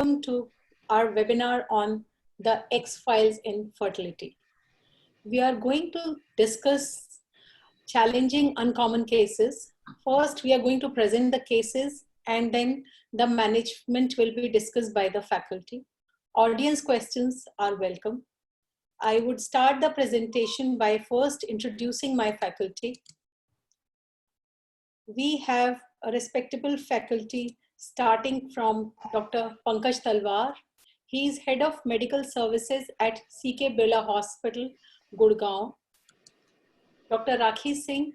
welcome to our webinar on the X-Files in fertility. We are going to discuss challenging uncommon cases. First, we are going to present the cases and then the management will be discussed by the faculty. Audience questions are welcome. I would start the presentation by first introducing my faculty. We have a respectable faculty starting from Dr. Pankaj Talwar. He is Head of Medical Services at CK Birla Hospital, Gurgaon. Dr. Rakhi Singh,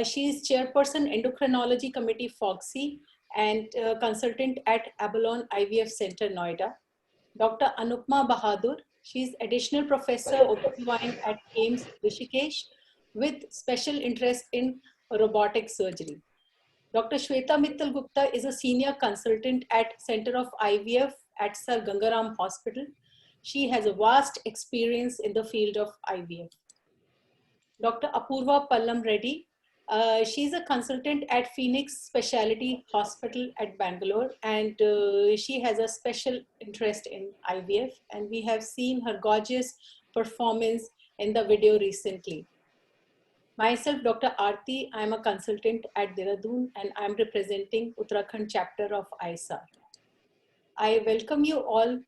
she is Chairperson Endocrinology Committee, FOGSI, and consultant at Abalone IVF Center, Noida. Dr. Anupma Bahadur, she is Additional Professor OBGYN at AIIMS, Rishikesh, with special interest in robotic surgery. Dr. Shweta Mittal Gupta is a senior consultant at Center of IVF at Sir Gangaram Hospital. She has a vast experience in the field of IVF. Dr. Apurva Pallam Reddy, she's a consultant at Phoenix Specialty Hospital at Bangalore, and she has a special interest in IVF, and we have seen her gorgeous performance in the video recently. Myself, Dr. Aarti, I'm a consultant at Dehradun and I'm representing Uttarakhand chapter of ISAR. I welcome you all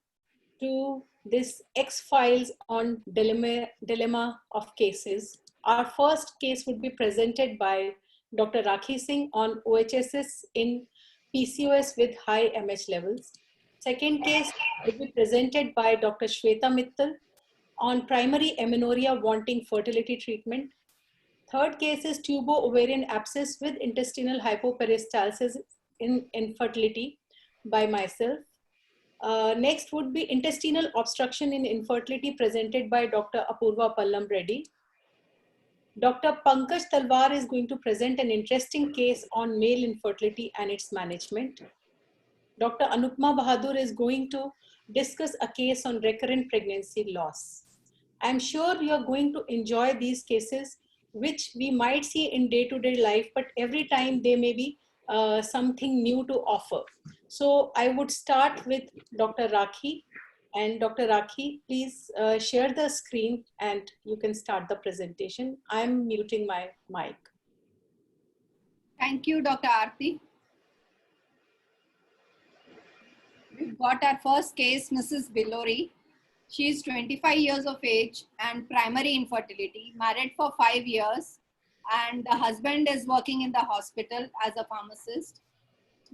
to this X-Files on dilemma of cases. Our first case would be presented by Dr. Rakhi Singh on OHSS in PCOS with high MH levels. Second case would be presented by Dr. Shweta Mittal on primary amenorrhea wanting fertility treatment. Third case is tubo-ovarian abscess with intestinal hypoperistalsis in infertility by myself. Next would be intestinal obstruction in infertility presented by Dr. Apurva Pallam Reddy. Dr. Pankaj Talwar is going to present an interesting case on male infertility and its management. Dr. Anupma Bahadur is going to discuss a case on recurrent pregnancy loss. I'm sure you are going to enjoy these cases, which we might see in day-to-day life, but every time they may be something new to offer. So I would start with Dr. Rakhi. And Dr. Rakhi, please share the screen and you can start the presentation. I'm muting my mic. Thank you, Dr. Aarti. We've got our first case, Mrs. Bilori. She is 25 years of age and primary infertility, married for 5 years, and the husband is working in the hospital as a pharmacist.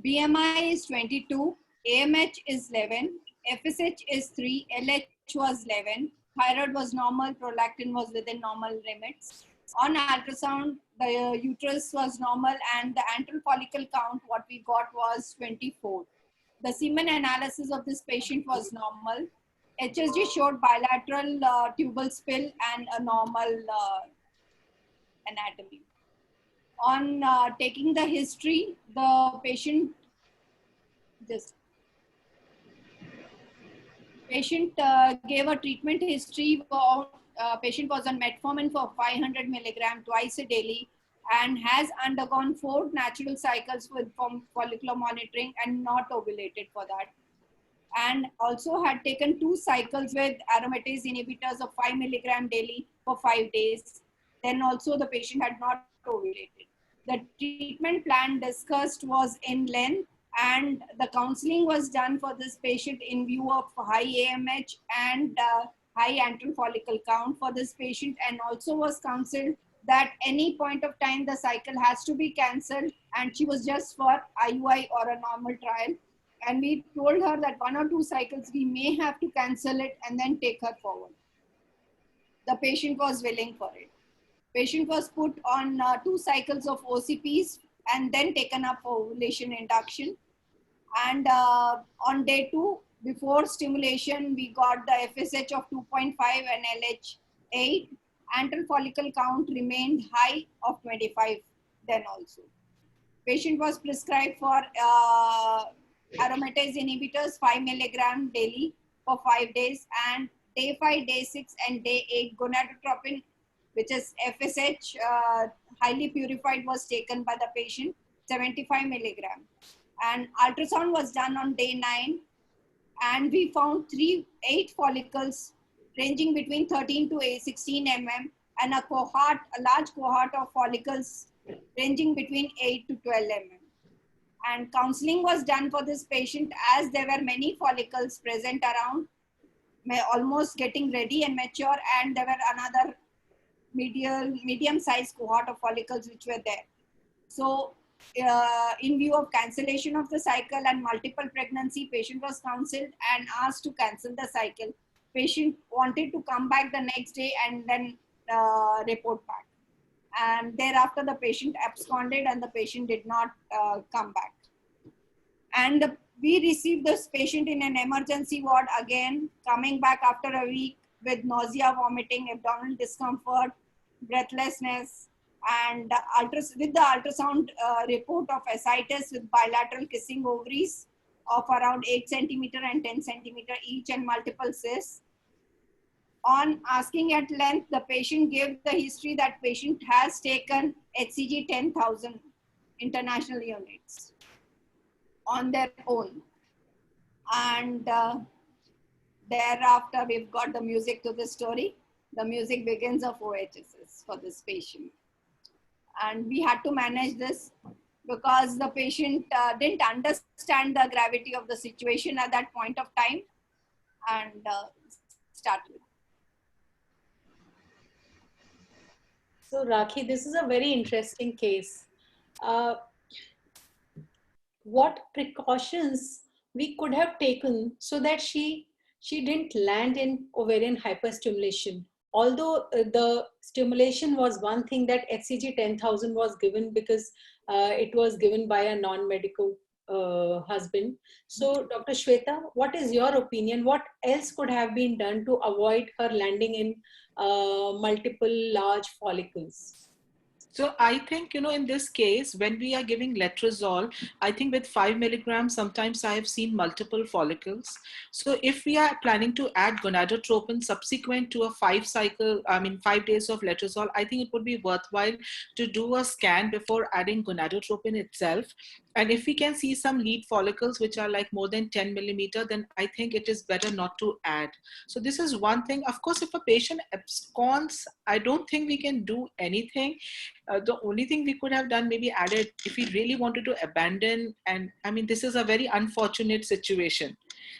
BMI is 22, AMH is 11, FSH is 3, LH was 11, thyroid was normal, prolactin was within normal limits. On ultrasound, the uterus was normal and the antral follicle count, what we got was 24. The semen analysis of this patient was normal. HSG showed bilateral tubal spill and a normal anatomy. On taking the history, the patient gave a treatment history. Patient was on metformin for 500 milligram twice a daily and has undergone 4 natural cycles with follicular monitoring and not ovulated for that. And also had taken 2 cycles with aromatase inhibitors of 5 milligram daily for 5 days. Then also the patient had not ovulated. The treatment plan discussed was in length, and the counseling was done for this patient in view of high AMH and high antral follicle count for this patient, and also was counseled that any point of time the cycle has to be cancelled, and she was just for IUI or a normal trial. And we told her that 1 or 2 cycles we may have to cancel it and then take her forward. The patient was willing for it. Patient was put on 2 cycles of OCPs and then taken up for ovulation induction. And on day 2, before stimulation, we got the FSH of 2.5 and LH 8. Antral follicle count remained high of 25 then also. Patient was prescribed for aromatase inhibitors 5 milligram daily for 5 days, and day 5, day 6 and day 8 gonadotropin, which is FSH highly purified, was taken by the patient 75 milligram. And ultrasound was done on day 9 and we found 8 follicles ranging between 13 to 16 mm, and a large cohort of follicles ranging between 8 to 12 mm. And counseling was done for this patient as there were many follicles present around, almost getting ready and mature, and there were another medium-sized cohort of follicles which were there. So in view of cancellation of the cycle and multiple pregnancy, patient was counseled and asked to cancel the cycle. Patient wanted to come back the next day and then report back. And thereafter the patient absconded and the patient did not come back. And we received this patient in an emergency ward again, coming back after a week with nausea, vomiting, abdominal discomfort, breathlessness, and with the ultrasound report of ascites with bilateral kissing ovaries of around 8 centimeter and 10 centimeter each and multiple cysts. On asking at length, the patient gave the history that patient has taken HCG 10,000 international units on their own. And thereafter, we've got the music to the story. The music begins of OHSS for this patient. And we had to manage this because the patient didn't understand the gravity of the situation at that point of time, and started. So Rakhi, this is a very interesting case. What precautions we could have taken so that she didn't land in ovarian hyperstimulation? Although the stimulation was one thing, that HCG 10,000 was given because it was given by a non-medical husband. So Dr. Shweta, what is your opinion? What else could have been done to avoid her landing in multiple large follicles? So I think, in this case, when we are giving letrozole, I think with 5 milligrams, sometimes I have seen multiple follicles. So if we are planning to add gonadotropin subsequent to a 5 days of letrozole, I think it would be worthwhile to do a scan before adding gonadotropin itself. And if we can see some lead follicles which are like more than 10 millimeter, then I think it is better not to add. So this is one thing. Of course, if a patient absconds, I don't think we can do anything. The only thing we could have done, maybe added, if we really wanted to abandon, and I mean, this is a very unfortunate situation,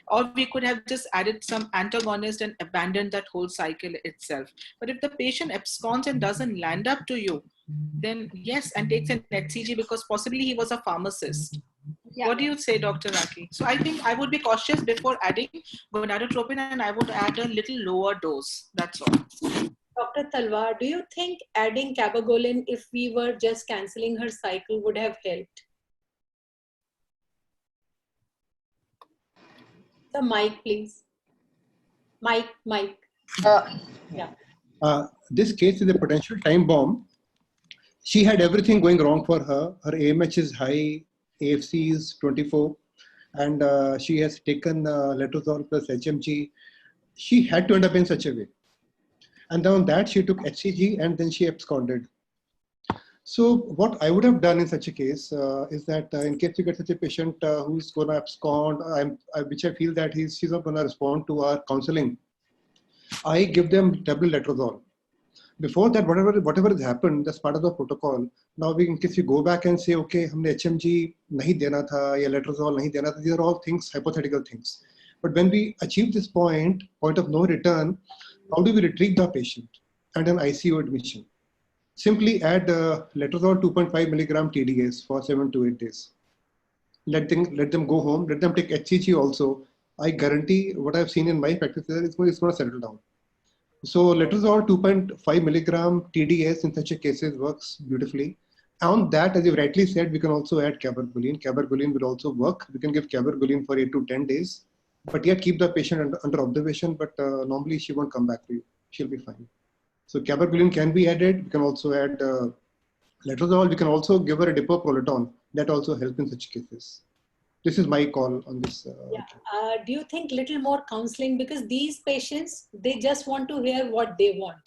or we could have just added some antagonist and abandoned that whole cycle itself. But if the patient absconds and doesn't land up to you, then yes, and takes an HCG because possibly he was a pharmacist. Yeah. What do you say, Dr. Rakhi? So I think I would be cautious before adding gonadotropin, and I would add a little lower dose. That's all. Dr. Talwar, do you think adding cabergoline, if we were just cancelling her cycle, would have helped? The mic, please. Mic. Yeah. This case is a potential time bomb. She had everything going wrong for her. Her AMH is high, AFC is 24, and she has taken letrozole plus HMG. She had to end up in such a way. And on that, she took HCG and then she absconded. So what I would have done in such a case is that in case you get such a patient who's going to abscond, which I feel that she's not going to respond to our counseling, I give them double letrozole. Before that, whatever has happened, that's part of the protocol. Now, in case you go back and say, okay, हमने HMG नहीं देना था या letrozole नहीं देना था, these are all things, hypothetical things. But when we achieve this point of no return, how do we retrieve the patient and an ICU admission? Simply add letrozole 2.5 milligram TDS for 7 to 8 days. Let them go home. Let them take HCG also. I guarantee what I've seen in my practice is it's going to settle down. So letrozole 2.5 milligram TDS in such a cases works beautifully. On that, as you rightly said, we can also add cabergoline. Cabergoline will also work. We can give cabergoline for 8 to 10 days, but yet keep the patient under observation. But normally she won't come back to you. She'll be fine. So cabergoline can be added. We can also add letrozole. We can also give her a dipoproleton. That also helps in such cases. This is my call on this. Do you think little more counseling? Because these patients, they just want to hear what they want.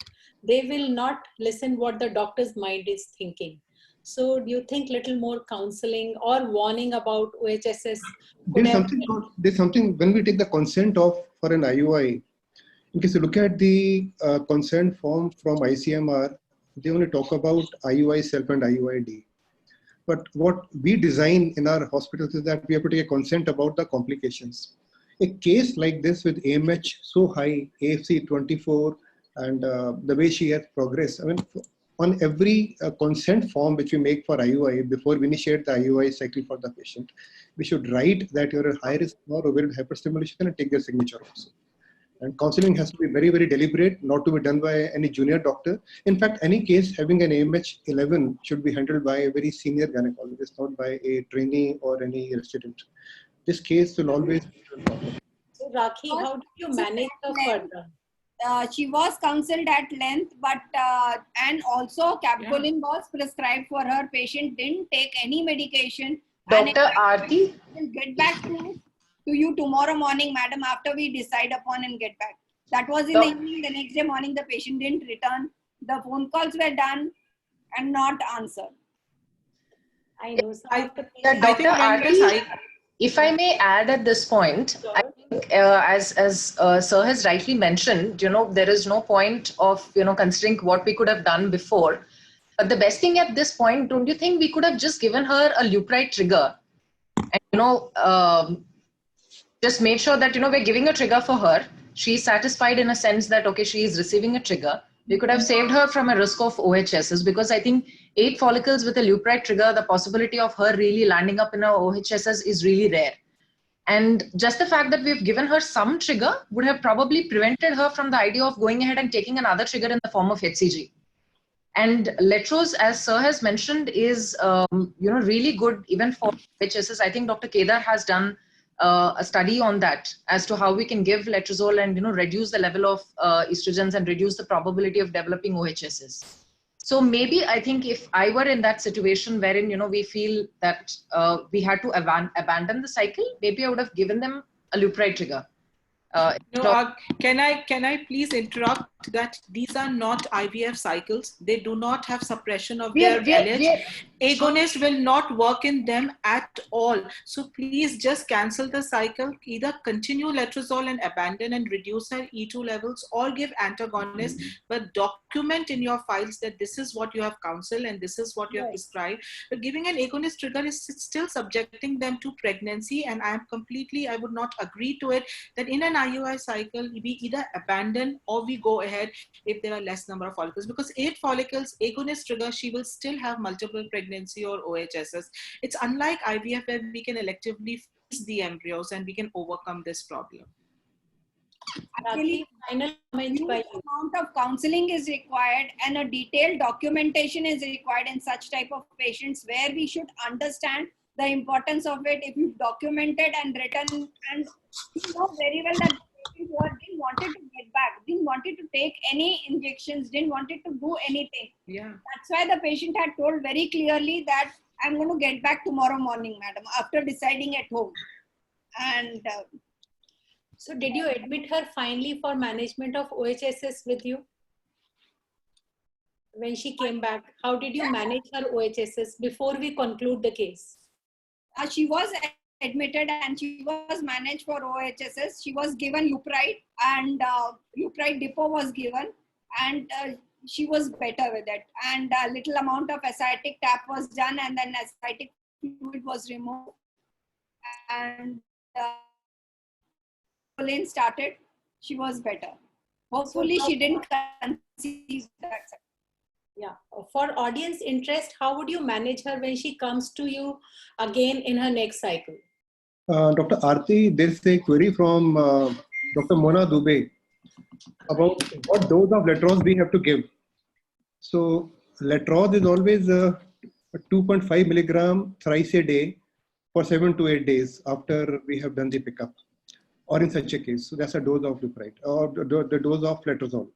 They will not listen what the doctor's mind is thinking. So do you think little more counseling or warning about OHSS? There's something when we take the consent of for an IUI, in case you look at the consent form from ICMR, they only talk about IUI self and IUID. But what we design in our hospitals is that we have to take a consent about the complications. A case like this with AMH so high, AFC 24, and the way she has progressed, I mean, on every consent form which we make for IUI, before we initiate the IUI cycle for the patient, we should write that you're at high risk for ovarian hyperstimulation and take their signature also. And counseling has to be very, very deliberate, not to be done by any junior doctor. In fact, any case having an AMH 11 should be handled by a very senior gynecologist, not by a trainee or any resident. This case will always be a problem. So Rakhi, how do you manage the further? She was counseled at length, but and also capgolin was prescribed for her. Patient didn't take any medication. Dr. Aarti, will get back to you tomorrow morning, madam, after we decide upon and get back. That was in the evening. The next day morning, the patient didn't return. The phone calls were done and not answered. I know. Dr. Aarti, if I may add at this point, I think as Sir has rightly mentioned, there is no point of, considering what we could have done before. But the best thing at this point, don't you think we could have just given her a Leupride trigger and, just made sure that, we're giving a trigger for her. She's satisfied in a sense that, okay, she is receiving a trigger. We could have saved her from a risk of OHSS, because I think 8 follicles with a Leupride trigger, the possibility of her really landing up in a OHSS is really rare. And just the fact that we've given her some trigger would have probably prevented her from the idea of going ahead and taking another trigger in the form of HCG. And Letrozole, as Sir has mentioned, is really good even for OHSS. I think Dr. Kedar has done a study on that as to how we can give letrozole and reduce the level of estrogens and reduce the probability of developing OHSS. So maybe I think if I were in that situation wherein we feel that we had to abandon the cycle, maybe I would have given them a Leupride trigger. Can I please interrupt that these are not IVF cycles. They do not have suppression of their LH. Agonist will not work in them at all. So please just cancel the cycle. Either continue letrozole and abandon and reduce her E2 levels, or give antagonist, but document in your files that this is what you have counseled and this is what you have prescribed. But giving an agonist trigger is still subjecting them to pregnancy, and I would not agree to it that in an IUI cycle we either abandon or we go ahead if there are less number of follicles, because 8 follicles agonist trigger, she will still have multiple pregnancy or OHSS. It's unlike IVF where we can electively freeze the embryos and we can overcome this problem. Actually, final amount of counseling is required and a detailed documentation is required in such type of patients, where we should understand the importance of it. If you've documented and written, and you know very well that didn't wanted to get back, didn't wanted to take any injections, didn't wanted to do anything. Yeah. That's why the patient had told very clearly that I'm going to get back tomorrow morning, madam, after deciding at home. And so did you admit her finally for management of OHSS with you? When she came back, how did you manage her OHSS before we conclude the case? She was admitted and she was managed for OHSS. She was given Leupride, and Leupride depot was given, and she was better with it. And a little amount of ascitic tap was done, and then ascitic fluid was removed. And Colin started. She was better. Hopefully, she didn't conceive that. Yeah. For audience interest, how would you manage her when she comes to you again in her next cycle? Dr. Aarti, there's a query from Dr. Mona Dubey about what dose of letrozole we have to give. So letrozole is always a 2.5 milligram thrice a day for 7 to 8 days after we have done the pickup, or in such a case. So that's a dose of Leupride, or the dose of letrozole.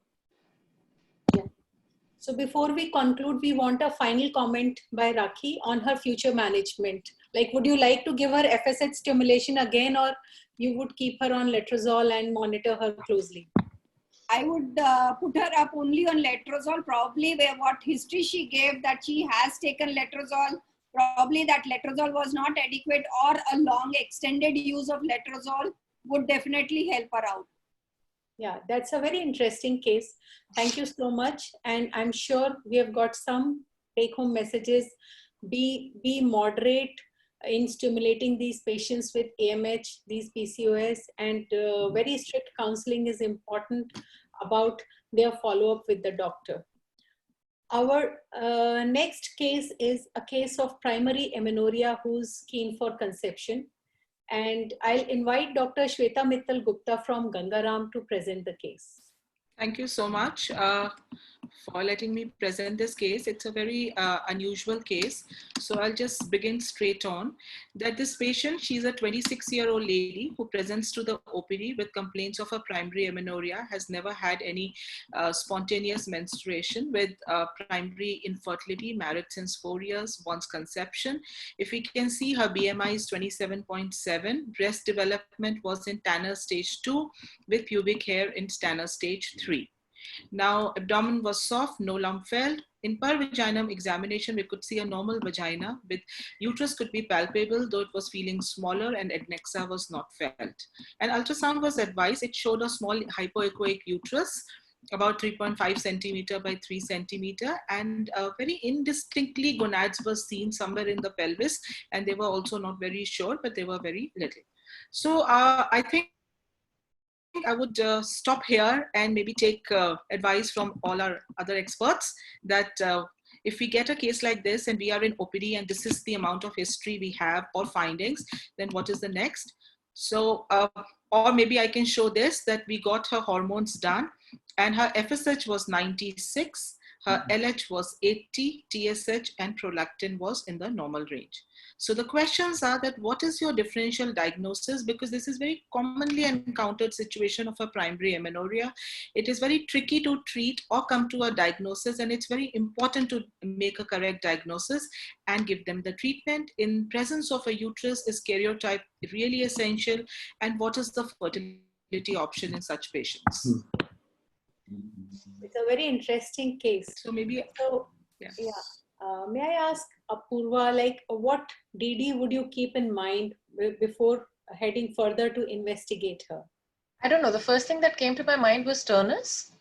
So before we conclude, we want a final comment by Rakhi on her future management. Like, would you like to give her FSH stimulation again, or you would keep her on letrozole and monitor her closely? I would put her up only on letrozole, probably where what history she gave that she has taken letrozole, probably that letrozole was not adequate, or a long extended use of letrozole would definitely help her out. Yeah, that's a very interesting case. Thank you so much. And I'm sure we have got some take-home messages. Be moderate in stimulating these patients with AMH, these PCOS, and very strict counseling is important about their follow-up with the doctor. Our next case is a case of primary amenorrhea who's keen for conception. And I'll invite Dr. Shweta Mittal Gupta from Gangaram to present the case. Thank you so much for letting me present this case. It's a very unusual case. So I'll just begin straight on that this patient, she's a 26-year-old lady who presents to the OPD with complaints of a primary amenorrhea, has never had any spontaneous menstruation, with primary infertility, married since 4 years, wants conception. If we can see, her BMI is 27.7, breast development was in Tanner stage 2 with pubic hair in Tanner stage 3. Now, abdomen was soft, no lump felt. In per vaginum examination, we could see a normal vagina with uterus could be palpable, though it was feeling smaller, and adnexa was not felt. An ultrasound was advised. It showed a small hypoechoic uterus, about 3.5 centimeter by 3 centimeter, and very indistinctly gonads were seen somewhere in the pelvis, and they were also not very sure, but they were very little. So I think I would stop here and maybe take advice from all our other experts that if we get a case like this and we are in OPD and this is the amount of history we have or findings, then what is the next? So, or maybe I can show this, that we got her hormones done and her FSH was 96, her LH was 80, TSH and prolactin was in the normal range. So the questions are that what is your differential diagnosis? Because this is very commonly encountered situation of a primary amenorrhea. It is very tricky to treat or come to a diagnosis, and it's very important to make a correct diagnosis and give them the treatment. In presence of a uterus, is karyotype really essential? And what is the fertility option in such patients? It's a very interesting case. So maybe, yeah. May I ask Apurva, like what DD would you keep in mind before heading further to investigate her? I don't know. The first thing that came to my mind was Turner's,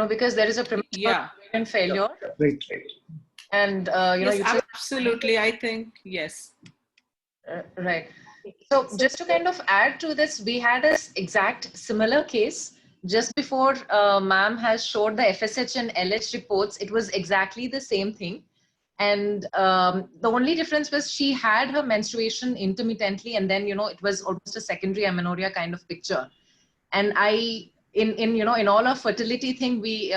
because there is a premature ovarian failure. Right. And, yes, absolutely. I think, yes. Right. So just to kind of add to this, we had an exact similar case. Just before ma'am has showed the FSH and LH reports, it was exactly the same thing. And the only difference was she had her menstruation intermittently, and then, it was almost a secondary amenorrhea kind of picture. And in all our fertility thing, we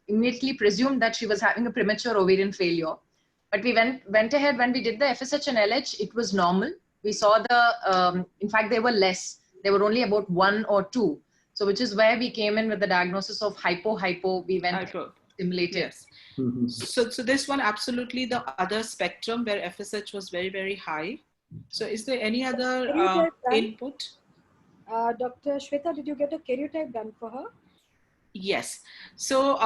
immediately presumed that she was having a premature ovarian failure. But we went ahead when we did the FSH and LH, it was normal. We saw in fact, they were less. They were only about 1 or 2. So which is where we came in with the diagnosis of hypo. We went stimulated. Yes. Mm-hmm. So this one, absolutely the other spectrum where FSH was very, very high. So is there any other input? Dr. Shweta, did you get a karyotype done for her? Yes. So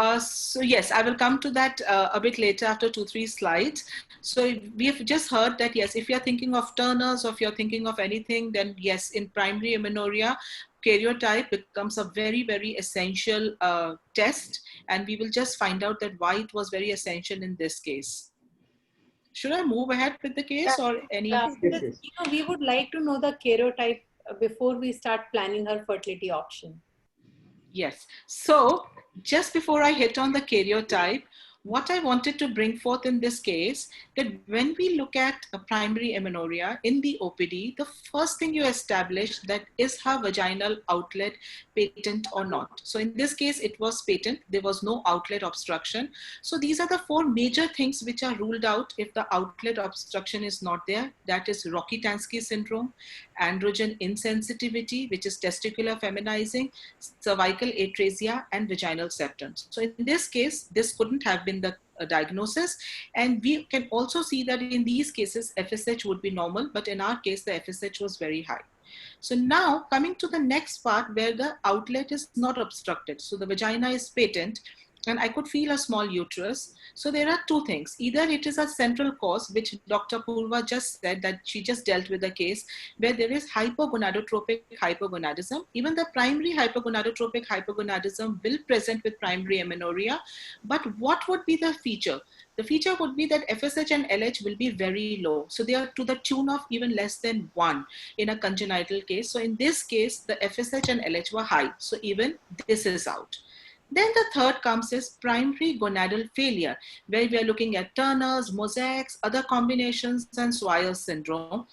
yes, I will come to that a bit later after 2-3 slides. So we have just heard that, yes, if you're thinking of Turner's or if you're thinking of anything, then yes, in primary amenorrhea, karyotype becomes a very, very essential test. And we will just find out that why it was very essential in this case. Should I move ahead with the case or any? We would like to know the karyotype before we start planning her fertility option. Yes. So just before I hit on the karyotype, what I wanted to bring forth in this case, that when we look at a primary amenorrhea in the OPD, the first thing you establish that is her vaginal outlet patent or not. So in this case, it was patent. There was no outlet obstruction. So these are the 4 major things which are ruled out if the outlet obstruction is not there. That is Rokitansky syndrome, androgen insensitivity, which is testicular feminizing, cervical atresia, and vaginal septum. So in this case, this couldn't have been the diagnosis. And we can also see that in these cases, FSH would be normal, but in our case, the FSH was very high. So now coming to the next part where the outlet is not obstructed. So the vagina is patent and I could feel a small uterus. So there are two things. Either it is a central cause, which Dr. Purva just said that she just dealt with a case where there is hypogonadotropic hypogonadism. Even the primary hypogonadotropic hypogonadism will present with primary amenorrhea. But what would be the feature? The feature would be that FSH and LH will be very low. So they are to the tune of even less than 1 in a congenital case. So in this case, the FSH and LH were high. So even this is out. Then the third comes is primary gonadal failure, where we are looking at Turner's, mosaics, other combinations, and Swyer syndrome,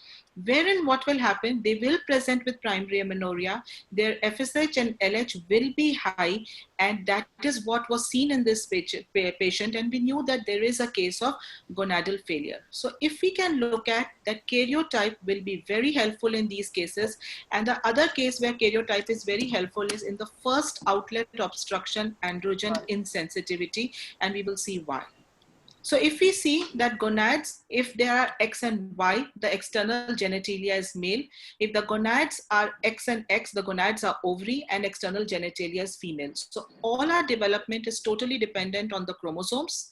wherein what will happen, they will present with primary amenorrhea, their FSH and LH will be high, and that is what was seen in this patient, and we knew that there is a case of gonadal failure. So if we can look at that, karyotype will be very helpful in these cases. And the other case where karyotype is very helpful is in the first outlet obstruction androgen insensitivity, and we will see why. So if we see that gonads, if there are X and Y, the external genitalia is male. If the gonads are X and X, the gonads are ovary and external genitalia is female. So all our development is totally dependent on the chromosomes.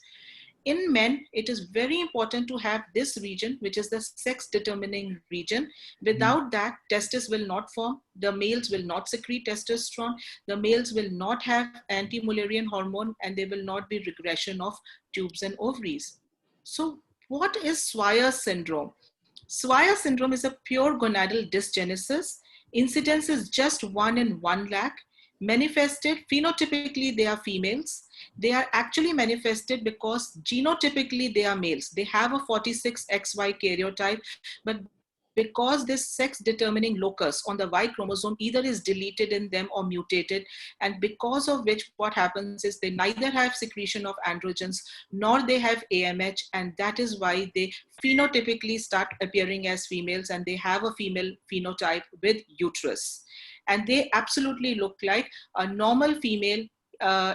In men, it is very important to have this region, which is the sex determining region. Without that, testes will not form. The males will not secrete testosterone. The males will not have anti-Mullerian hormone, and there will not be regression of tubes and ovaries. So what is Swyer syndrome? Swyer syndrome is a pure gonadal dysgenesis. Incidence is just 1 in 1 lakh. Manifested, phenotypically they are females. They are actually manifested because genotypically they are males. They have a 46XY karyotype, but because this sex determining locus on the Y chromosome either is deleted in them or mutated, and because of which what happens is they neither have secretion of androgens nor they have AMH, and that is why they phenotypically start appearing as females, and they have a female phenotype with uterus. And they absolutely look like a normal female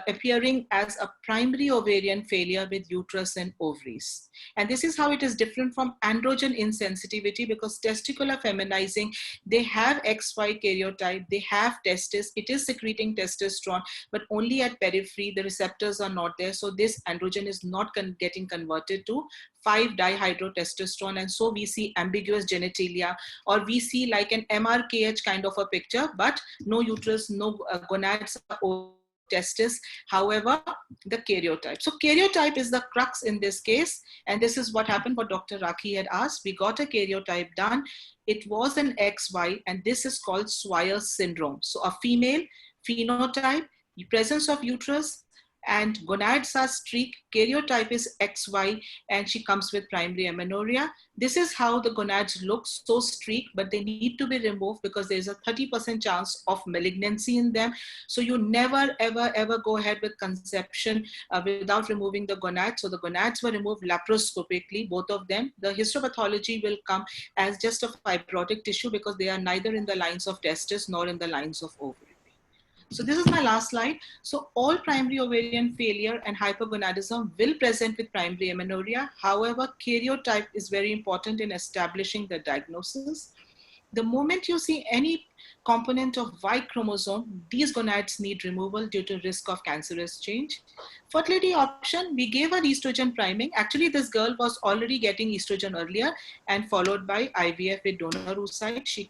appearing as a primary ovarian failure with uterus and ovaries. And this is how it is different from androgen insensitivity, because testicular feminizing, they have XY karyotype, they have testis, it is secreting testosterone, but only at periphery, the receptors are not there. So this androgen is not getting converted to 5-dihydrotestosterone, and so we see ambiguous genitalia, or we see like an MRKH kind of a picture, but no uterus, no gonads or testis, however, the karyotype. So karyotype is the crux in this case, and this is what happened, what Dr. Rakhi had asked. We got a karyotype done. It was an XY, and this is called Swyer syndrome. So a female phenotype, presence of uterus, and gonads are streaked, karyotype is XY, and she comes with primary amenorrhea. This is how the gonads look, so streaked, but they need to be removed because there's a 30% chance of malignancy in them. So you never, ever, ever go ahead with conception without removing the gonads. So the gonads were removed laparoscopically, both of them. The histopathology will come as just a fibrotic tissue because they are neither in the lines of testis nor in the lines of ovary. So this is my last slide. So all primary ovarian failure and hypergonadism will present with primary amenorrhea. However, karyotype is very important in establishing the diagnosis. The moment you see any component of Y chromosome, these gonads need removal due to risk of cancerous change. Fertility option, we gave her estrogen priming. Actually, this girl was already getting estrogen earlier and followed by IVF with donor oocyte. She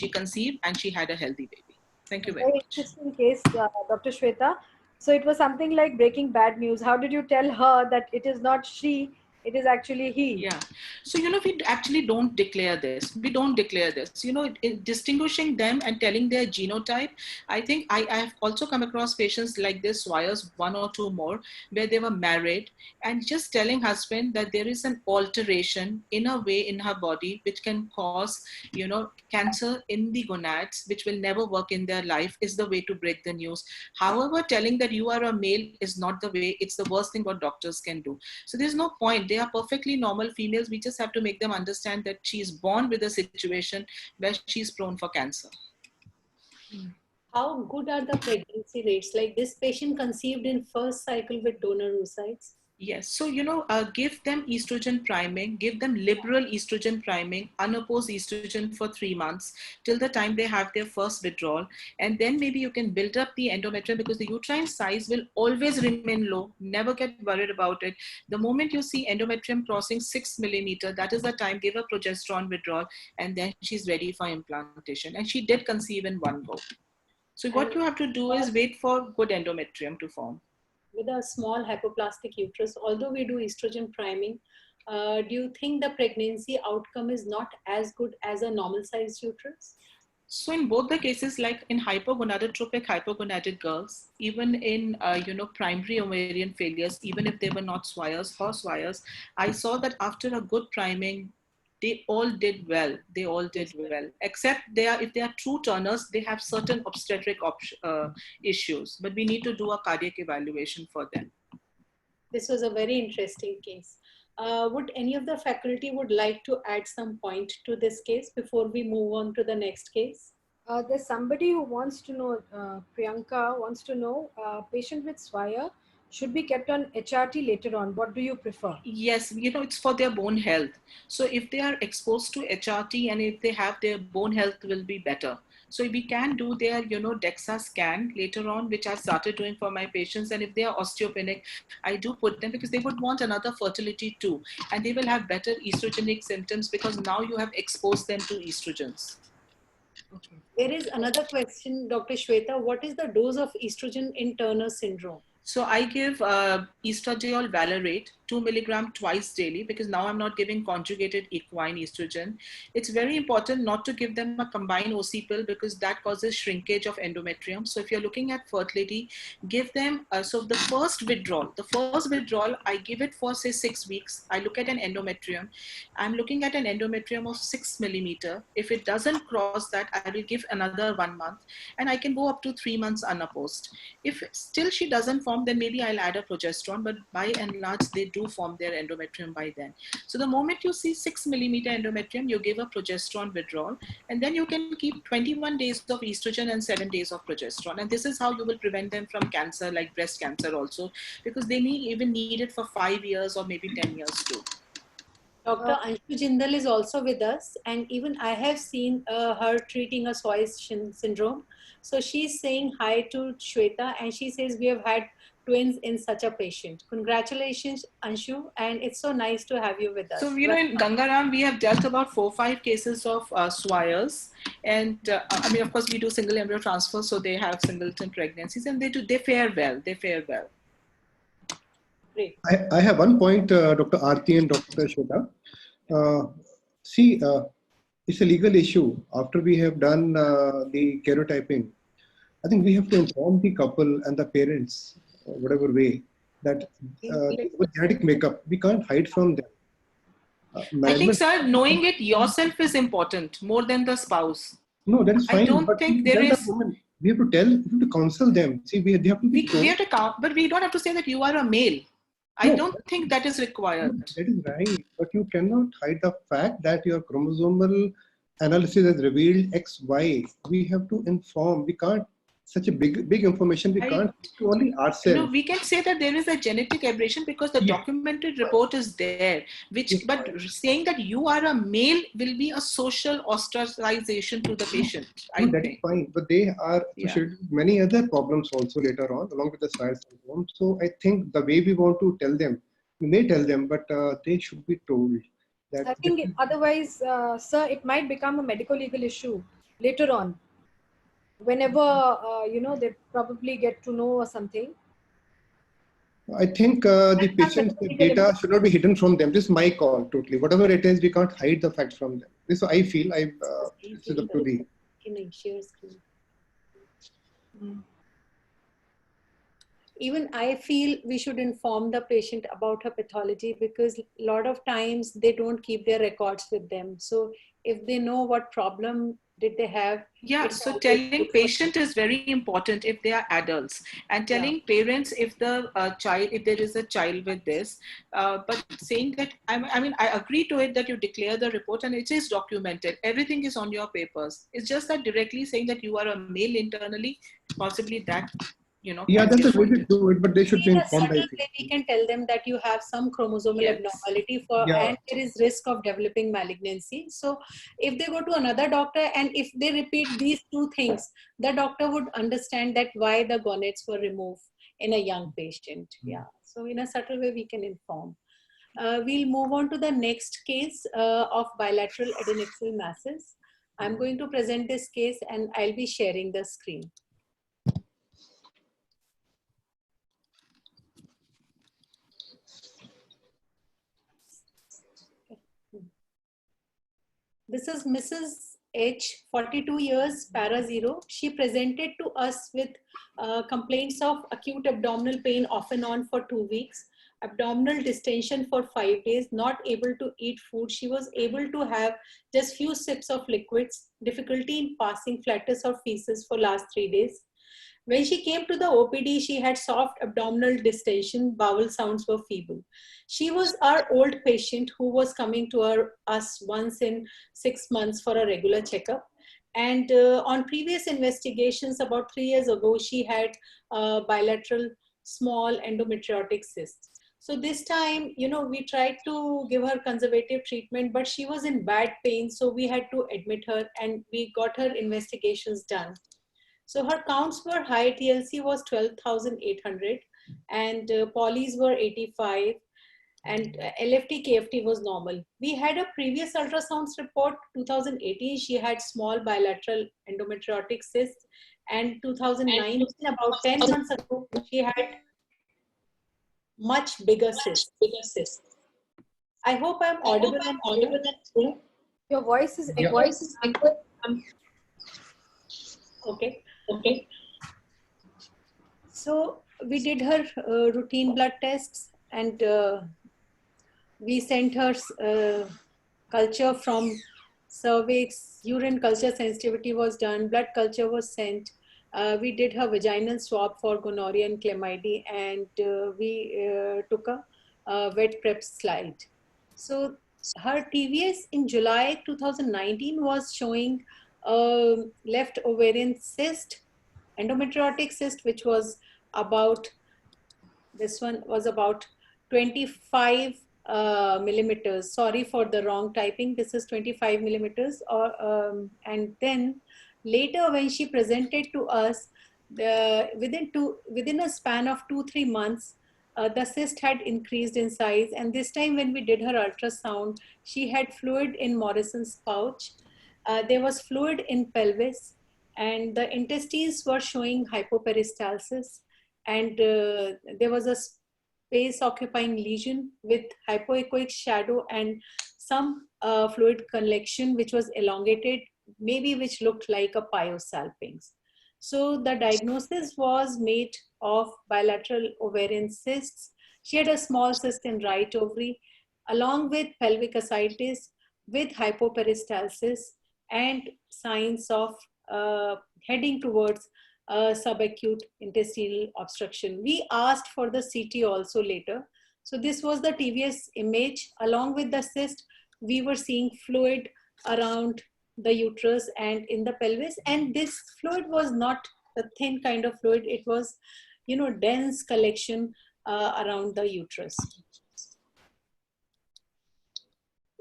conceived and she had a healthy baby. Thank you very much. Interesting case, Dr. Shweta. So it was something like breaking bad news. How did you tell her that it is not she, it is actually he? Yeah. So, we actually don't declare this. We don't declare this. Distinguishing them and telling their genotype. I think I have also come across patients like this, Swyer's, 1 or 2 more, where they were married and just telling husband that there is an alteration in a way in her body which can cause, cancer in the gonads, which will never work in their life, is the way to break the news. However, telling that you are a male is not the way. It's the worst thing what doctors can do. So there's no point. They are perfectly normal females. We just have to make them understand that she is born with a situation where she's prone for cancer. How good are the pregnancy rates? Like this patient conceived in first cycle with donor oocytes. Yes. So, give them estrogen priming, give them liberal estrogen priming, unopposed estrogen for 3 months till the time they have their first withdrawal. And then maybe you can build up the endometrium, because the uterine size will always remain low. Never get worried about it. The moment you see endometrium crossing 6 millimeter, that is the time, give her progesterone withdrawal, and then she's ready for implantation. And she did conceive in one go. So what you have to do is wait for good endometrium to form. With a small hypoplastic uterus, although we do estrogen priming, do you think the pregnancy outcome is not as good as a normal sized uterus? So in both the cases, like in hypogonadotropic, hypogonadid girls, even in primary ovarian failures, even if they were not Swires or Swires, I saw that after a good priming, they all did well. They all did well, except if they are true turners, they have certain obstetric issues. But we need to do a cardiac evaluation for them. This was a very interesting case. Would any of the faculty would like to add some point to this case before we move on to the next case? There's somebody who wants to know, Priyanka wants to know, patient with Swire should be kept on HRT later on. What do you prefer? Yes, it's for their bone health. So if they are exposed to HRT and if they have, their bone health will be better. So we can do their, DEXA scan later on, which I started doing for my patients. And if they are osteopenic, I do put them, because they would want another fertility too. And they will have better estrogenic symptoms, because now you have exposed them to estrogens. Okay. There is another question, Dr. Shweta. What is the dose of estrogen in Turner syndrome? So I give estradiol valerate 2 milligram twice daily, because now I'm not giving conjugated equine estrogen. It's very important not to give them a combined OC pill, because that causes shrinkage of endometrium. So if you're looking at fertility, give them, so the first withdrawal, I give it for say 6 weeks. I look at an endometrium. I'm looking at an endometrium of 6 millimeter. If it doesn't cross that, I will give another 1 month, and I can go up to 3 months unopposed. If still she doesn't form, then maybe I'll add a progesterone, but by and large, they do form their endometrium by then. So the moment you see 6 millimeter endometrium, you give a progesterone withdrawal, and then you can keep 21 days of estrogen and 7 days of progesterone. And this is how you will prevent them from cancer, like breast cancer also, because they even need it for 5 years or maybe 10 years too. Dr. Anshu Jindal is also with us, and even I have seen her treating a Swires syndrome. So she's saying hi to Shweta, and she says we have had twins in such a patient. Congratulations, Anshu, and it's so nice to have you with us. So, in Gangaram, we have dealt about 4-5 cases of Swires, and of course, we do single embryo transfer, so they have singleton pregnancies, and they fare well. Great. I have one point, Dr. Aarti and Dr. Shweta. It's a legal issue. After we have done the karyotyping, I think we have to inform the couple and the parents, whatever way, that with genetic makeup, we can't hide from them. I think, sir, knowing it yourself is important more than the spouse. No, that is fine. I don't think there is. We have to counsel them. See, they have to be. We have to but we don't have to say that you are a male. I don't think that is required. That is right. But you cannot hide the fact that your chromosomal analysis has revealed XY. We have to inform. We can't, such a big information, we can't do only ourselves. No, we can say that there is a genetic aberration because the documented report is there. But saying that you are a male will be a social ostracization to the patient. That is fine. But they are associated with many other problems also later on, along with the Swires syndrome. So I think the way we want to tell them, we may tell them, but they should be told. I think otherwise, sir, it might become a medical legal issue later on. Whenever, they probably get to know or something. I think the patient's data should not be hidden from them. This is my call, totally. Whatever it is, we can't hide the facts from them. This I feel. This is up to the. Even I feel we should inform the patient about her pathology, because a lot of times they don't keep their records with them. So if they know what problem did they have? Yeah, so telling patient is very important if they are adults, and telling parents if the if there is a child with this, but saying that, I agree to it that you declare the report and it is documented. Everything is on your papers. It's just that directly saying that you are a male internally, possibly that Yeah, can that's be a way to avoided. do it, but they should be In a informed, I subtle think. way, we can tell them that you have some chromosomal Yes. abnormality Yeah. and there is risk of developing malignancy. So if they go to another doctor and if they repeat these two things, the doctor would understand that why the gonads were removed in a young patient. Yeah. So in a subtle way, we can inform. We'll move on to the next case of bilateral adnexal masses. I'm going to present this case and I'll be sharing the screen. This is Mrs. H, 42 years, para 0. She presented to us with complaints of acute abdominal pain off and on for 2 weeks, abdominal distension for 5 days, not able to eat food. She was able to have just few sips of liquids, difficulty in passing flatus or feces for last 3 days. When she came to the OPD, she had soft abdominal distension, bowel sounds were feeble. She was our old patient who was coming to us once in 6 months for a regular checkup. And on previous investigations about 3 years ago, she had bilateral small endometriotic cyst. So this time, we tried to give her conservative treatment, but she was in bad pain. So we had to admit her and we got her investigations done. So her counts were high. TLC was 12,800 and polys were 85 and LFT KFT was normal. We had a previous ultrasounds report 2018. She had small bilateral endometriotic cyst, and 2009, about 10 months ago, she had much bigger cyst. I hope I'm audible and clear. Your voice is Okay. So we did her routine blood tests and we sent her culture from cervix, urine culture sensitivity was done, blood culture was sent. We did her vaginal swab for gonorrhea and chlamydia, and we took a wet prep slide. So her TVS in July 2019 was showing left ovarian cyst, endometriotic cyst, which was about, this one was about 25 millimeters. Sorry for the wrong typing. This is 25 millimeters. And then later when she presented to us, within a span of 2-3 months, the cyst had increased in size. And this time when we did her ultrasound, she had fluid in Morrison's pouch. There was fluid in pelvis and the intestines were showing hypoperistalsis. And there was a space occupying lesion with hypoechoic shadow and some fluid collection which was elongated, maybe which looked like a pyosalpinx. So the diagnosis was made of bilateral ovarian cysts. She had a small cyst in right ovary along with pelvic ascites with hypoperistalsis and signs of heading towards subacute intestinal obstruction. We asked for the CT also later. So this was the TVS image. Along with the cyst, we were seeing fluid around the uterus and in the pelvis. And this fluid was not a thin kind of fluid. It was, dense collection around the uterus.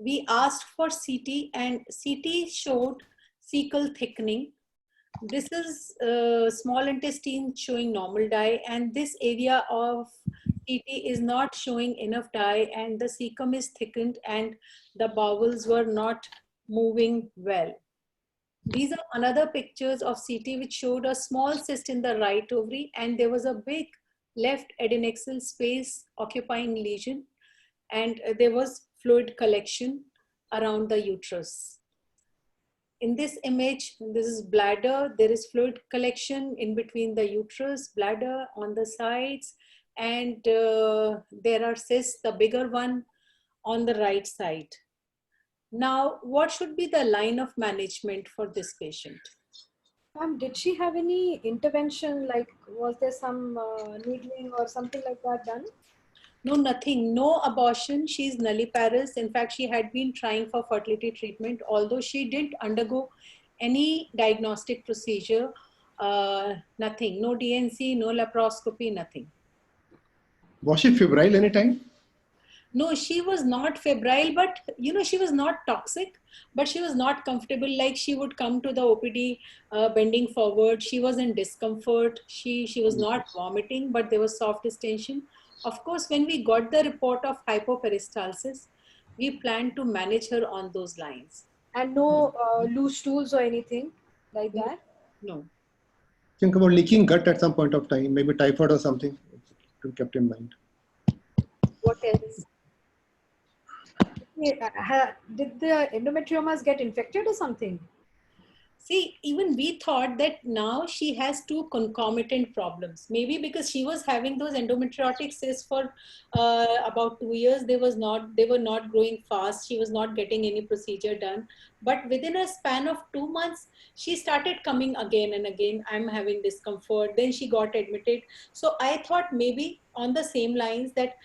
We asked for CT and CT showed cecal thickening. This is small intestine showing normal dye, and this area of CT is not showing enough dye, and the cecum is thickened and the bowels were not moving well. These are another pictures of CT which showed a small cyst in the right ovary and there was a big left adnexal space occupying lesion and there was fluid collection around the uterus. In this image, this is bladder. There is fluid collection in between the uterus, bladder on the sides, and there are cysts, the bigger one on the right side. Now, what should be the line of management for this patient? Ma'am, did she have any intervention? Like, was there some needling or something like that done? No, nothing. No abortion. She's nulliparous. In fact, she had been trying for fertility treatment, although she didn't undergo any diagnostic procedure Nothing, no DNC, no laparoscopy, nothing. Was she febrile anytime? No, she was not febrile, but she was not toxic, but she was not comfortable. Like she would come to the OPD bending forward. She was in discomfort. She was not vomiting, but there was soft distension. Of course, when we got the report of hypoperistalsis, we planned to manage her on those lines. And no loose stools or anything like that? No. Think about leaking gut at some point of time, maybe typhoid or something. To be kept in mind. What else? Did the endometriomas get infected or something? See, even we thought that now she has two concomitant problems. Maybe because she was having those endometriotic cysts for about 2 years, they were not growing fast. She was not getting any procedure done. But within a span of 2 months, she started coming again and again. I'm having discomfort. Then she got admitted. So I thought maybe on the same lines that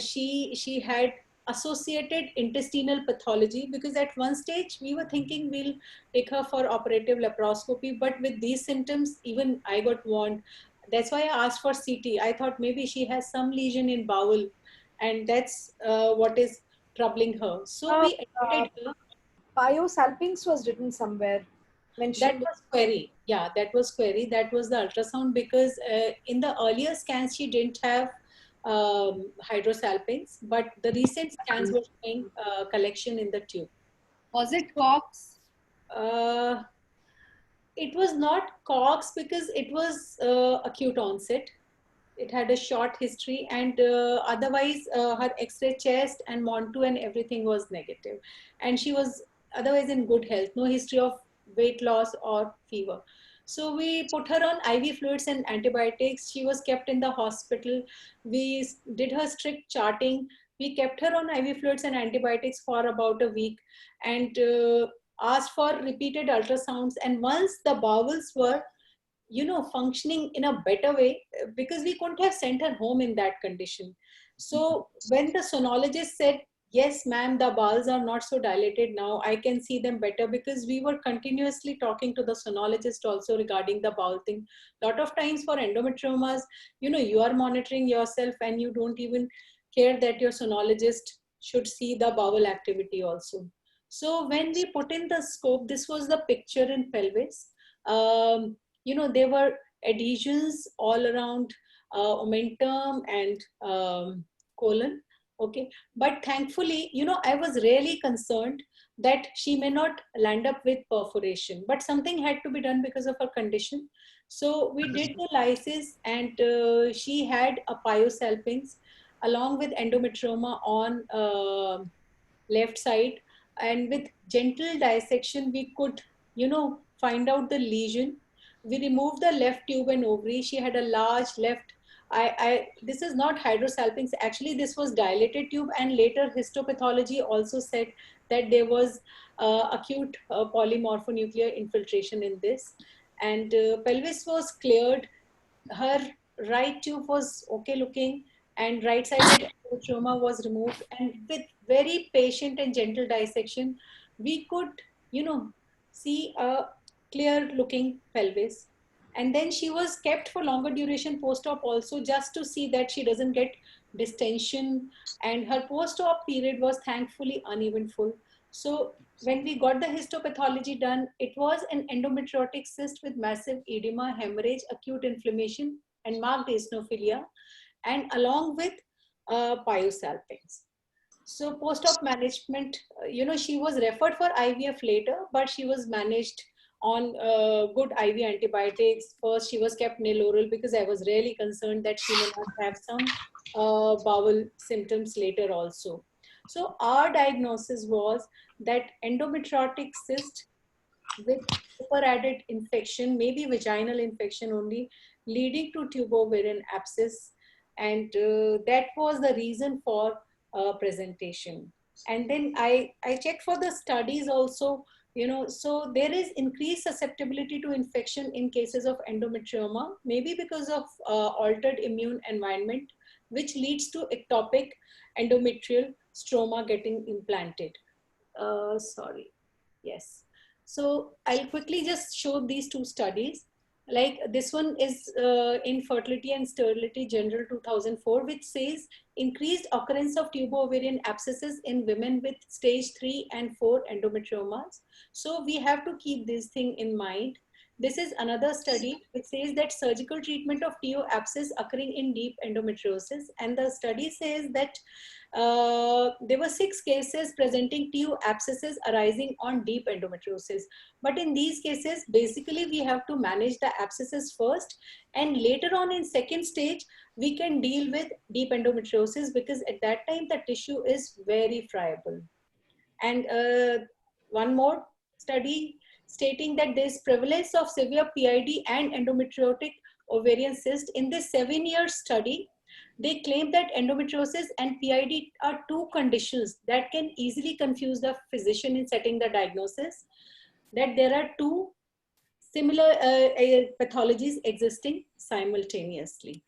she had associated intestinal pathology, because at one stage we were thinking we'll take her for operative laparoscopy, but with these symptoms even I got warned. That's why I asked for CT. I thought maybe she has some lesion in bowel, and that's what is troubling her. So we admitted her. Pyosalpinx was written somewhere. That was query. Yeah, that was query. That was the ultrasound, because in the earlier scans she didn't have hydrosalpinx, but the recent scans were showing collection in the tube. Was it Cox? It was not Cox because it was acute onset. It had a short history, and otherwise her X-ray chest and Montu and everything was negative. And she was otherwise in good health, no history of weight loss or fever. So we put her on IV fluids and antibiotics. She was kept in the hospital. We did her strict charting. We kept her on IV fluids and antibiotics for about a week, and asked for repeated ultrasounds. And once the bowels were functioning in a better way, because we couldn't have sent her home in that condition. So when the sonologist said, yes ma'am, the bowels are not so dilated now, I can see them better, because we were continuously talking to the sonologist also regarding the bowel thing. Lot of times for endometriomas, you are monitoring yourself and you don't even care that your sonologist should see the bowel activity also. So when we put in the scope, this was the picture in pelvis. There were adhesions all around omentum and colon. Okay. But thankfully, I was really concerned that she may not land up with perforation, but something had to be done because of her condition. So we did the lysis, and she had a pyosalpinx along with endometrioma on left side. And with gentle dissection, we could, find out the lesion. We removed the left tube and ovary. She had a large left. This is not hydrosalpinx. Actually, this was dilated tube, and later histopathology also said that there was acute polymorphonuclear infiltration in this. And pelvis was cleared. Her right tube was okay looking, and right-sided trauma was removed. And with very patient and gentle dissection, we could, see a clear looking pelvis. And then she was kept for longer duration post-op also, just to see that she doesn't get distension. And her post-op period was thankfully uneventful. So when we got the histopathology done, it was an endometriotic cyst with massive edema, hemorrhage, acute inflammation, and marked eosinophilia, and along with pyosalpinx. So post-op management, she was referred for IVF later, but she was managed on good IV antibiotics. First, she was kept nil oral because I was really concerned that she may not have some bowel symptoms later also. So our diagnosis was that endometriotic cyst with superadded infection, maybe vaginal infection only, leading to tubo-ovarian abscess. And that was the reason for presentation. And then I checked for the studies also, so there is increased susceptibility to infection in cases of endometrioma, maybe because of altered immune environment, which leads to ectopic endometrial stroma getting implanted. Sorry. Yes. So I'll quickly just show these two studies. like this one is in Fertility and Sterility General 2004, which says increased occurrence of tubo-ovarian abscesses in women with stage 3 and 4 endometriomas. So we have to keep this thing in mind. This is another study which says that surgical treatment of TO abscess occurring in deep endometriosis, and the study says that there were 6 cases presenting TO abscesses arising on deep endometriosis. But in these cases, basically we have to manage the abscesses first, and later on in second stage, we can deal with deep endometriosis, because at that time the tissue is very friable. And one more study stating that there is prevalence of severe PID and endometriotic ovarian cyst. In this 7-year study, they claim that endometriosis and PID are 2 conditions that can easily confuse the physician in setting the diagnosis, that there are 2 similar pathologies existing simultaneously.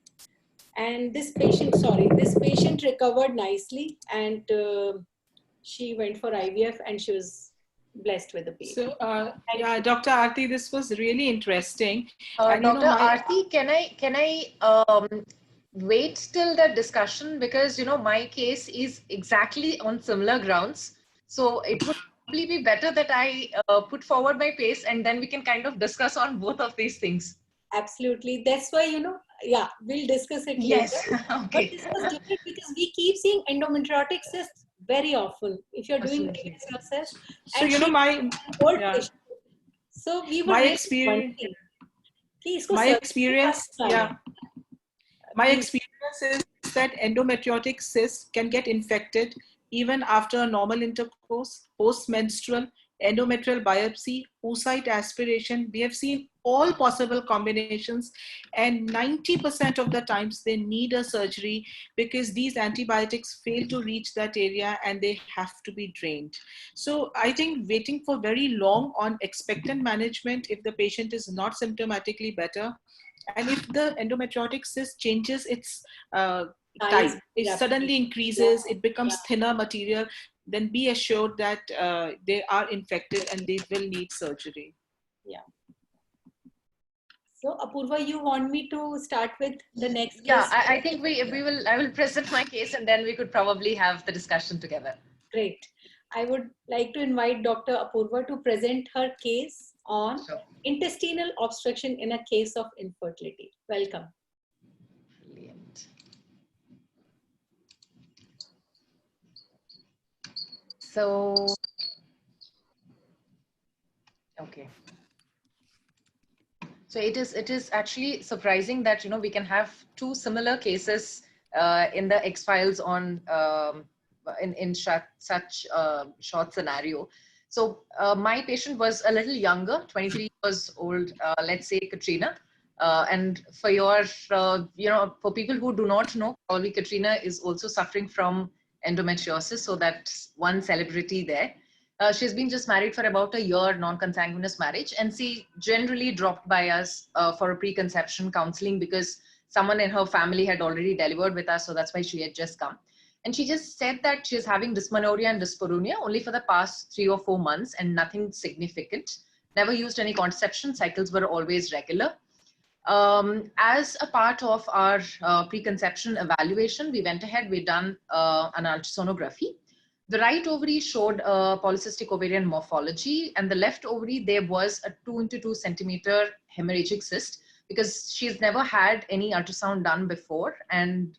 And this patient recovered nicely, and she went for IVF and she was blessed with a baby. So, yeah, Dr. Aarti, this was really interesting. And, Dr. Aarti, can I wait till the discussion, because my case is exactly on similar grounds. So it would probably be better that I put forward my case, and then we can kind of discuss on both of these things. Absolutely. That's why, yeah, we'll discuss it later. Yes. Okay. But this was different because we keep seeing endometriotic cysts very often if you're doing the process. So, so we were my experience, my experience is that endometriotic cysts can get infected even after a normal intercourse, post-menstrual, endometrial biopsy, oocyte aspiration. We have seen all possible combinations, and 90% of the times they need a surgery because these antibiotics fail to reach that area and they have to be drained. So I think waiting for very long on expectant management, if the patient is not symptomatically better, and if the endometriotic cyst changes its type, it suddenly increases, it becomes thinner material, then be assured that they are infected and they will need surgery. Yeah. So Apurva, you want me to start with the next case? Yeah, I think I will present my case, and then we could probably have the discussion together. Great. I would like to invite Dr. Apurva to present her case on intestinal obstruction in a case of infertility. Welcome. Brilliant. So, okay. So it is actually surprising that we can have 2 similar cases in the X files on in such short scenario. So my patient was a little younger, 23 years old, let's say Katrina. And for your for people who do not know, probably Katrina is also suffering from endometriosis. So that's one celebrity there. She's been just married for about a year, non-consanguineous marriage, and she generally dropped by us for a preconception counseling because someone in her family had already delivered with us, so that's why she had just come. And she just said that she's having dysmenorrhea and dyspareunia only for the past 3 or 4 months and nothing significant. Never used any contraception, cycles were always regular. As a part of our preconception evaluation, we went ahead, we done an ultrasonography. The right ovary showed polycystic ovarian morphology, and the left ovary, there was a 2 into 2 centimeter hemorrhagic cyst, because she's never had any ultrasound done before, and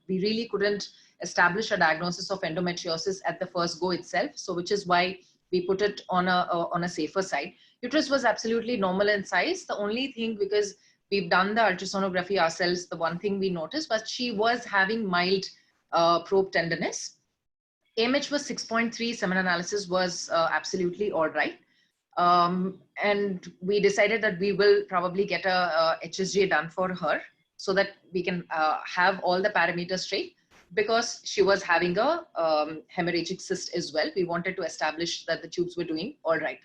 we really couldn't establish a diagnosis of endometriosis at the first go itself. So which is why we put it on a safer side. Uterus was absolutely normal in size. The only thing, because we've done the ultrasonography ourselves, the one thing we noticed was she was having mild probe tenderness. AMH was 6.3, semen analysis was absolutely all right. And we decided that we will probably get a HSG done for her so that we can have all the parameters straight, because she was having a hemorrhagic cyst as well. We wanted to establish that the tubes were doing all right.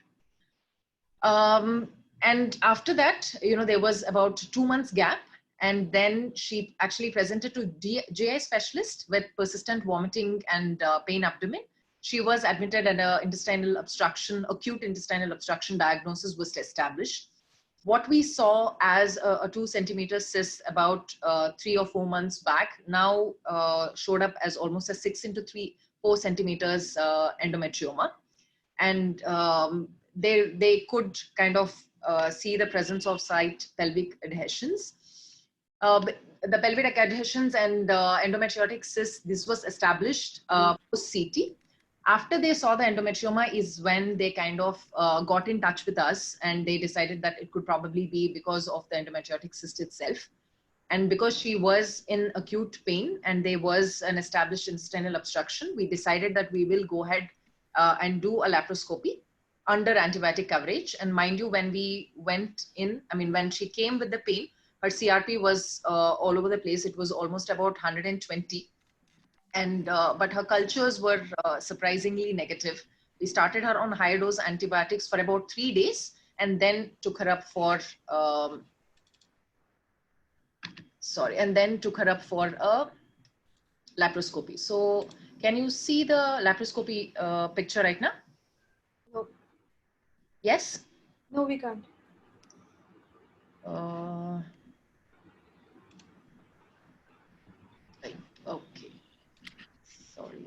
And after that, there was about 2 months gap. And then she actually presented to GI specialist with persistent vomiting and pain abdomen. She was admitted and intestinal obstruction, acute intestinal obstruction diagnosis was established. what we saw as a 2 centimeter cyst about 3 or 4 months back now showed up as almost a 6 into 4 centimeters endometrioma. And they could kind of see the presence of slight pelvic adhesions. The pelvic adhesions and endometriotic cysts, this was established post-CT. After they saw the endometrioma is when they kind of got in touch with us, and they decided that it could probably be because of the endometriotic cyst itself. And because she was in acute pain and there was an established intestinal obstruction, we decided that we will go ahead and do a laparoscopy under antibiotic coverage. And mind you, when we went in, I mean, when she came with the pain, her CRP was all over the place. It was almost about 120. And but her cultures were surprisingly negative. We started her on higher dose antibiotics for about 3 days and then took her up for a laparoscopy. So can you see the laparoscopy picture right now? No. Yes? No, we can't. Right. Okay. Sorry.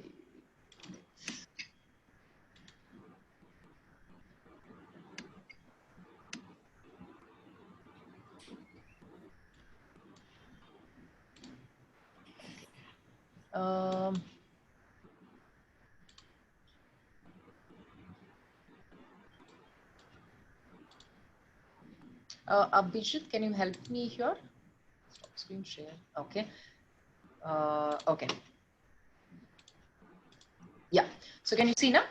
Abhijit, can you help me here? Stop screen share. Okay. Okay. Yeah. So can you see now?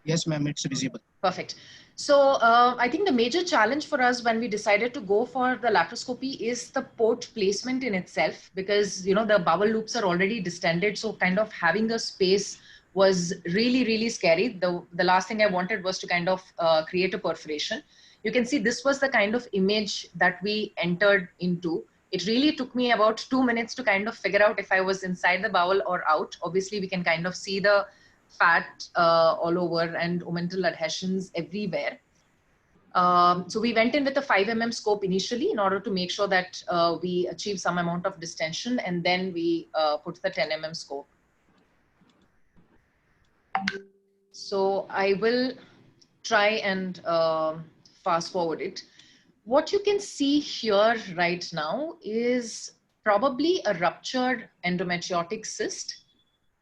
Yes, ma'am, it's visible. Perfect. So I think the major challenge for us when we decided to go for the laparoscopy is the port placement in itself, because you know the bowel loops are already distended. So kind of having a space was really, really scary. The last thing I wanted was to kind of create a perforation. You can see this was the kind of image that we entered into. It really took me about 2 minutes to kind of figure out if I was inside the bowel or out. Obviously, we can kind of see the fat all over and omental adhesions everywhere. So we went in with a 5 mm scope initially in order to make sure that we achieve some amount of distension, and then we put the 10 mm scope. So I will try and fast forward it. What you can see here right now is probably a ruptured endometriotic cyst,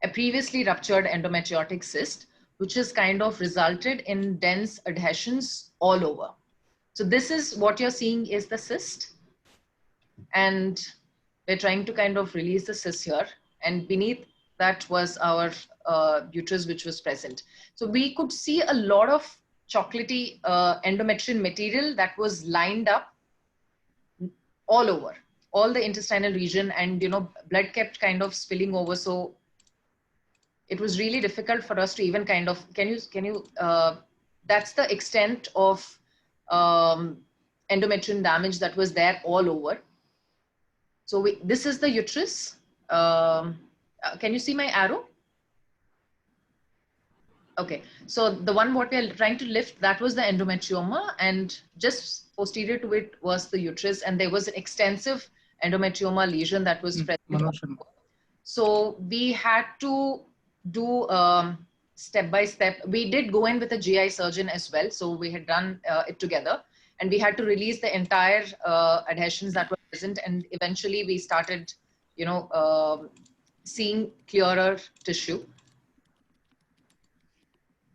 a previously ruptured endometriotic cyst, which has kind of resulted in dense adhesions all over. So this is what you're seeing is the cyst. And we're trying to kind of release the cyst here. And beneath that was our uterus, which was present. So we could see a lot of chocolatey endometrial material that was lined up all over, all the intestinal region, and you know, blood kept kind of spilling over. So it was really difficult for us to even kind of, that's the extent of endometrial damage that was there all over. So this is the uterus. Can you see my arrow? Okay, so the one what we are trying to lift, that was the endometrioma, and just posterior to it was the uterus, and there was an extensive endometrioma lesion that was present. So we had to do step by step. We did go in with a GI surgeon as well, so we had done it together, and we had to release the entire adhesions that were present, and eventually we started, you know, seeing clearer tissue.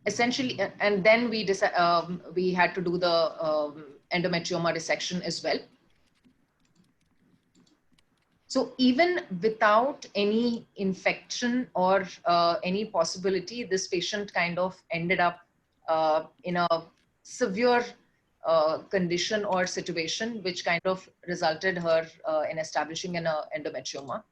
Essentially, and then we had to do the endometrioma dissection as well. So even without any infection or any possibility, this patient kind of ended up in a severe condition or situation, which kind of resulted her in establishing an endometrioma.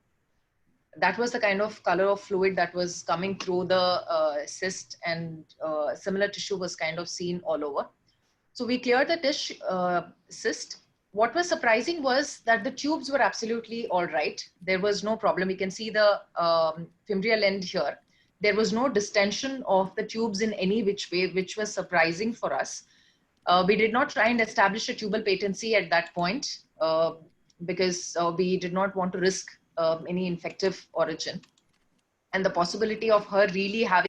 That was the kind of color of fluid that was coming through the cyst, and similar tissue was kind of seen all over. So we cleared the cyst. What was surprising was that the tubes were absolutely all right. There was no problem. You can see the fimbrial end here. There was no distension of the tubes in any which way, which was surprising for us. We did not try and establish a tubal patency at that point because we did not want to risk any infective origin. And the possibility of her really having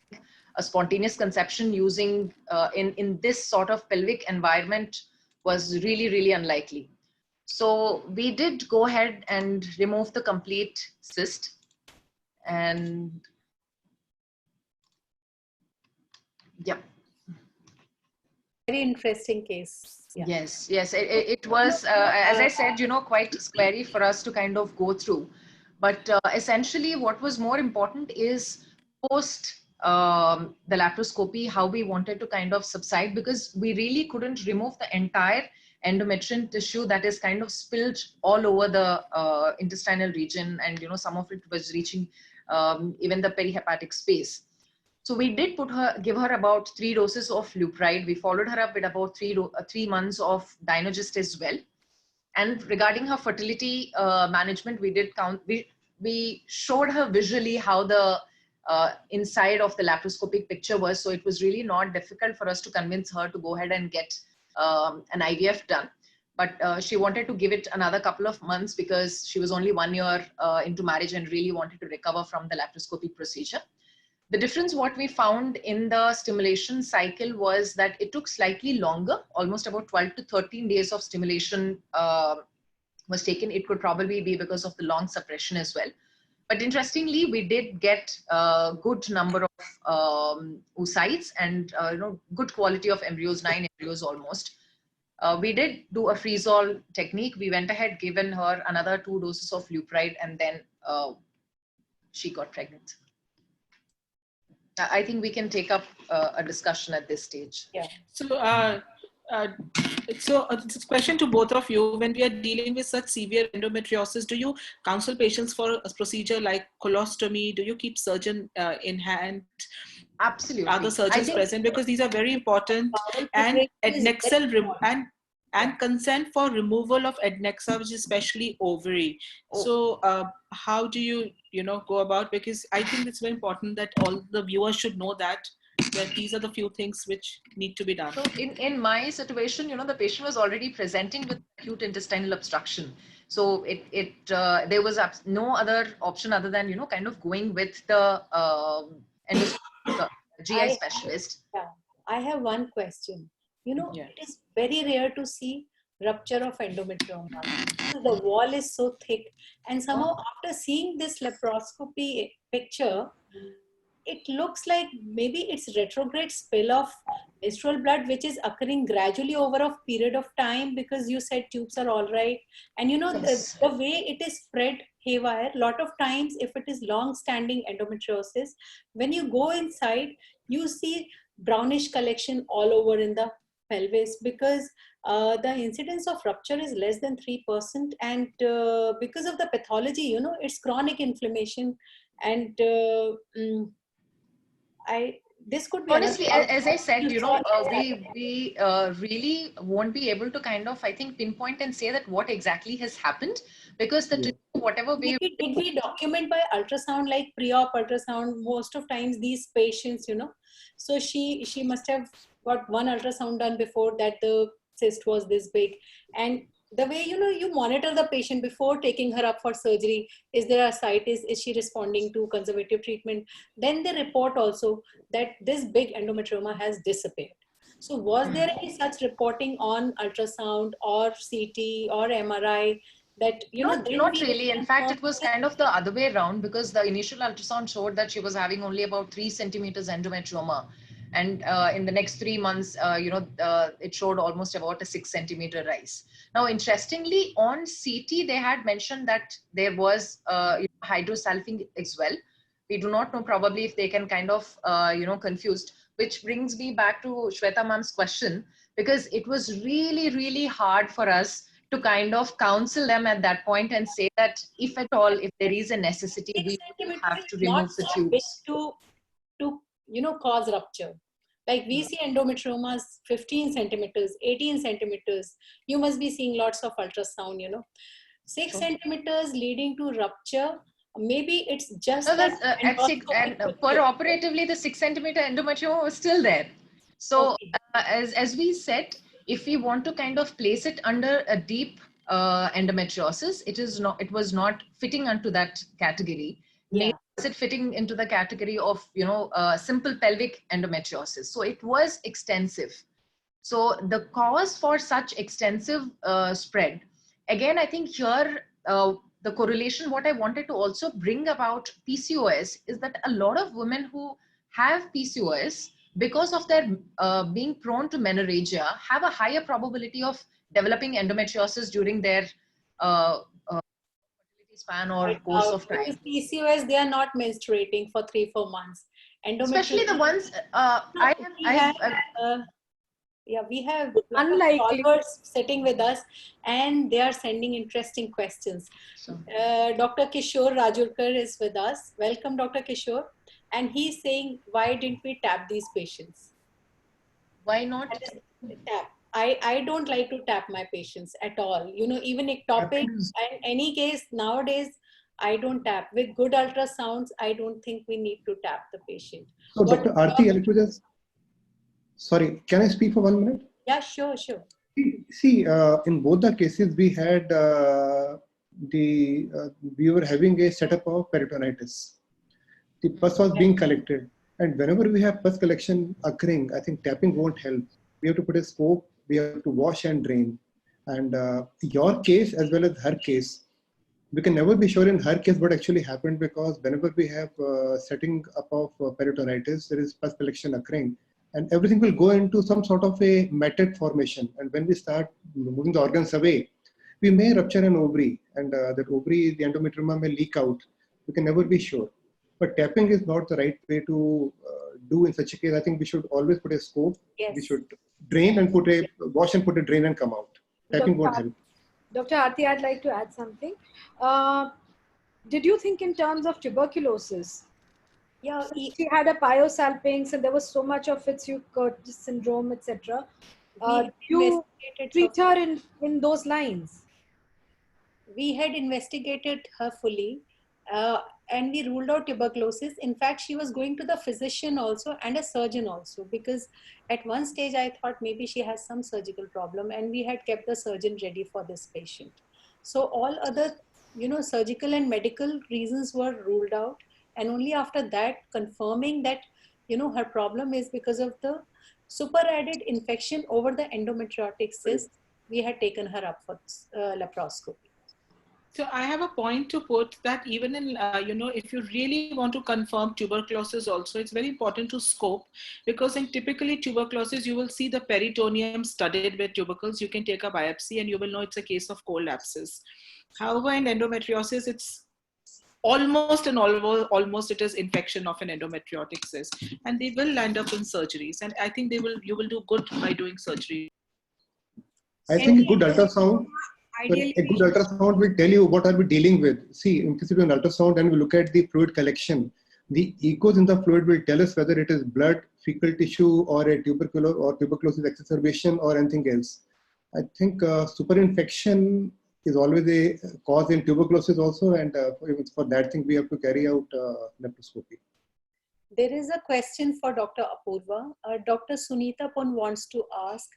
a spontaneous conception using in this sort of pelvic environment was really, really unlikely. So we did go ahead and remove the complete cyst. And yeah. Very interesting case. Yeah. Yes, yes, it was, as I said, you know, quite scary for us to kind of go through. But essentially what was more important is post the laparoscopy, how we wanted to kind of subside, because we really couldn't remove the entire endometrial tissue that is kind of spilled all over the intestinal region. And, you know, some of it was reaching even the perihepatic space. So we did give her about 3 doses of Lupride. We followed her up with about 3 months of Dynogest as well. And regarding her fertility management, we did we showed her visually how the inside of the laparoscopic picture was. So it was really not difficult for us to convince her to go ahead and get an IVF done. But she wanted to give it another couple of months because she was only 1 year into marriage and really wanted to recover from the laparoscopic procedure. The difference what we found in the stimulation cycle was that it took slightly longer, almost about 12 to 13 days of stimulation was taken. It could probably be because of the long suppression as well. But interestingly, we did get a good number of oocytes and you know, good quality of embryos, 9 embryos almost. We did do a freeze-all technique. We went ahead, given her another 2 doses of Lupride, and then she got pregnant. I think we can take up a discussion at this stage. Yeah. So, it's a question to both of you. When we are dealing with such severe endometriosis, do you counsel patients for a procedure like colostomy? Do you keep surgeon in hand? Absolutely. Are the surgeons present? Because these are very important. And adnexal and consent for removal of adnexa, which is especially ovary. Oh. So how do you go about? Because I think it's very important that all the viewers should know that these are the few things which need to be done. So in my situation, the patient was already presenting with acute intestinal obstruction. So there was no other option other than, kind of going with the GI specialist. I have one question. It is very rare to see rupture of endometrioma. The wall is so thick, and somehow after seeing this laparoscopy picture, it looks like maybe it's retrograde spill of menstrual blood, which is occurring gradually over a period of time, because you said tubes are all right. And Yes. the way it is spread haywire, a lot of times if it is long-standing endometriosis, when you go inside, you see brownish collection all over in the pelvis, because the incidence of rupture is less than 3%, and because of the pathology, it's chronic inflammation, and this could be honestly, as I said, we really won't be able to kind of, I think, pinpoint and say that what exactly has happened, because the whatever way did we document by ultrasound, like pre-op ultrasound? Most of times these patients, so she must have got one ultrasound done before that the cyst was this big. And the way, you monitor the patient before taking her up for surgery, is there ascites, is she responding to conservative treatment? Then they report also that this big endometrioma has disappeared. So was there any such reporting on ultrasound or CT or MRI? That not really. In fact, it was kind of the other way around, because the initial ultrasound showed that she was having only about 3 centimeters endometrioma, and in the next 3 months, it showed almost about a 6 centimeter rise. Now, interestingly, on CT they had mentioned that there was hydrosalpingo as well. We do not know, probably, if they can kind of confused, which brings me back to Shweta ma'am's question, because it was really, really hard for us to kind of counsel them at that point and say that if at all, if there is a necessity, we have to remove the tubes. To cause rupture. Like we see endometriomas 15 centimeters, 18 centimeters. You must be seeing lots of ultrasound, 6 centimeters leading to rupture. Maybe it's just at 6, and operatively the 6 centimeter endometrioma was still there. So as we said, if we want to kind of place it under a deep endometriosis, it was not fitting onto that category. Yeah. Was it fitting into the category of, simple pelvic endometriosis? So it was extensive. So the cause for such extensive spread, again, I think here, the correlation, what I wanted to also bring about PCOS is that a lot of women who have PCOS, because of their being prone to menorrhagia, have a higher probability of developing endometriosis during their fertility span or course of time. Because PCOS, they are not menstruating for 3-4 months. Especially the ones we have Unlikely. scholars sitting with us, and they are sending interesting questions. Dr. Kishore Rajurkar is with us. Welcome, Dr. Kishore. And he's saying, why didn't we tap these patients? Why not tap? I don't like to tap my patients at all. Even ectopic, in any case, nowadays, I don't tap. With good ultrasounds, I don't think we need to tap the patient. So Dr. Aarti, I'll just, sorry, can I speak for 1 minute? Yeah, sure. See, in both the cases, we had we were having a setup of peritonitis. The pus was being collected, and whenever we have pus collection occurring, I think tapping won't help. We have to put a scope, we have to wash and drain. And your case as well as her case, we can never be sure in her case what actually happened, because whenever we have setting up of peritonitis, there is pus collection occurring, and everything will go into some sort of a matted formation. And when we start moving the organs away, we may rupture an ovary, and that ovary, the endometrium may leak out. We can never be sure. But tapping is not the right way to do in such a case. I think we should always put a scope. Yes. We should drain and wash and put a drain and come out. Tapping won't help. Dr. Aarti, I'd like to add something. Did you think in terms of tuberculosis? Yeah, she had a pyosalpinx and there was so much of Fitzhugh-Curtis syndrome, etc. You treat her in those lines? We had investigated her fully, and we ruled out tuberculosis. In fact, she was going to the physician also and a surgeon also, because at one stage I thought maybe she has some surgical problem, and we had kept the surgeon ready for this patient. So all other, surgical and medical reasons were ruled out. And only after that, confirming that, her problem is because of the superadded infection over the endometriotic cyst, we had taken her up for laparoscopy. So I have a point to put that even in, if you really want to confirm tuberculosis also, it's very important to scope, because in typically tuberculosis, you will see the peritoneum studded with tubercles. You can take a biopsy and you will know it's a case of cold abscess. However, in endometriosis, it's almost it is infection of an endometriotic cyst, and they will land up in surgeries. And I think you will do good by doing surgery. I think a good ultrasound. A good ultrasound will tell you what are we dealing with. See, in case of an ultrasound and we look at the fluid collection, the echoes in the fluid will tell us whether it is blood, fecal tissue, or a tuberculosis exacerbation or anything else. I think superinfection is always a cause in tuberculosis also, and for that thing we have to carry out laparoscopy. There is a question for Dr. Apurva. Dr. Sunita Pon wants to ask,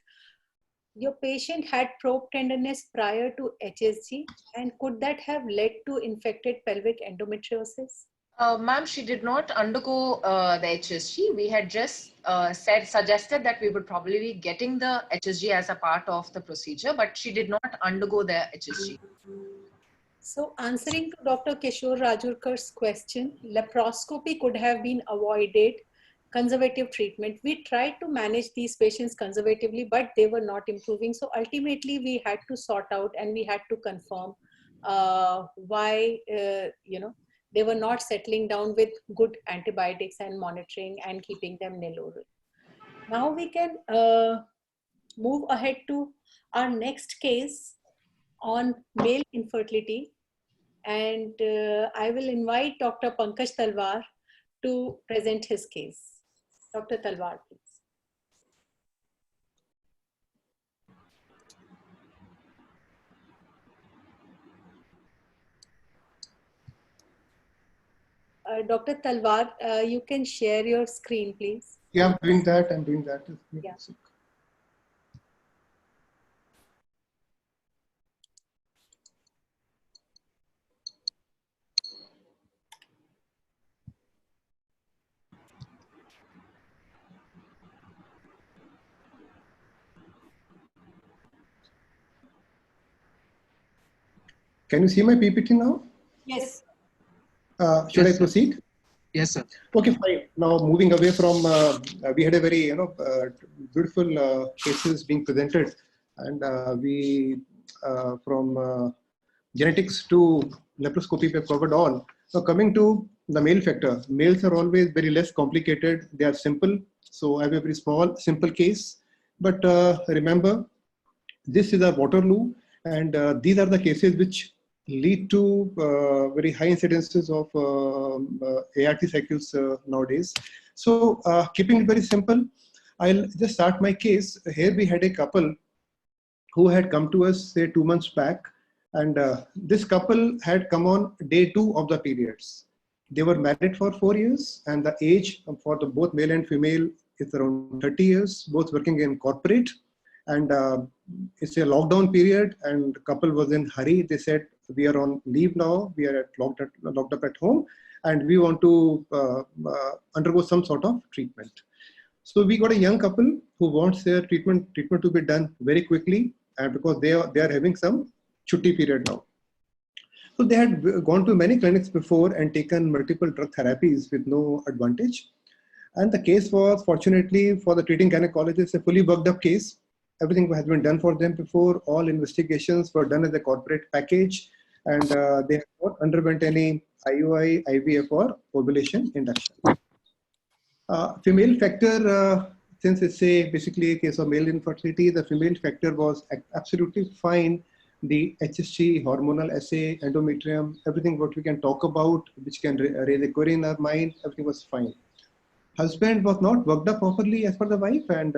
your patient had probe tenderness prior to HSG, and could that have led to infected pelvic endometriosis? Ma'am, she did not undergo the HSG. We had just suggested that we would probably be getting the HSG as a part of the procedure, but she did not undergo the HSG. So answering to Dr. Kishore Rajurkar's question, laparoscopy could have been avoided. Conservative treatment. We tried to manage these patients conservatively, but they were not improving. So ultimately we had to sort out and we had to confirm why, they were not settling down with good antibiotics and monitoring and keeping them nil oral. Now we can move ahead to our next case on male infertility. And I will invite Dr. Pankaj Talwar to present his case. Dr. Talwar, please. Dr. Talwar, you can share your screen, please. Yeah, I'm doing that. Yeah. Can you see my PPT now? Yes. Should Yes, I proceed? Yes, sir. Okay, fine. Now moving away from, we had a very beautiful cases being presented, and we from genetics to laparoscopy we have covered all. So coming to the male factor, males are always very less complicated. They are simple. So I have a very small, simple case. But remember, this is a Waterloo, and these are the cases which lead to very high incidences of ART cycles nowadays. So keeping it very simple, I'll just start my case. Here we had a couple who had come to us, say, 2 months back, and this couple had come on day 2 of the periods. They were married for 4 years, and the age for the both male and female is around 30 years, both working in corporate. And it's a lockdown period, and the couple was in hurry. They said, we are on leave now, we are locked up at home, and we want to undergo some sort of treatment. So we got a young couple who wants their treatment to be done very quickly, and because they are having some chutti period now. So they had gone to many clinics before and taken multiple drug therapies with no advantage. And the case was, fortunately for the treating gynecologist, a fully worked up case. Everything has been done for them before. All investigations were done as a corporate package, and they have not underwent any IUI, IVF, or ovulation induction. Female factor, since it's basically a case of male infertility, the female factor was absolutely fine. The HSG, hormonal assay, endometrium, everything what we can talk about, which can raise a query in our mind, everything was fine. Husband was not worked up properly as per the wife, and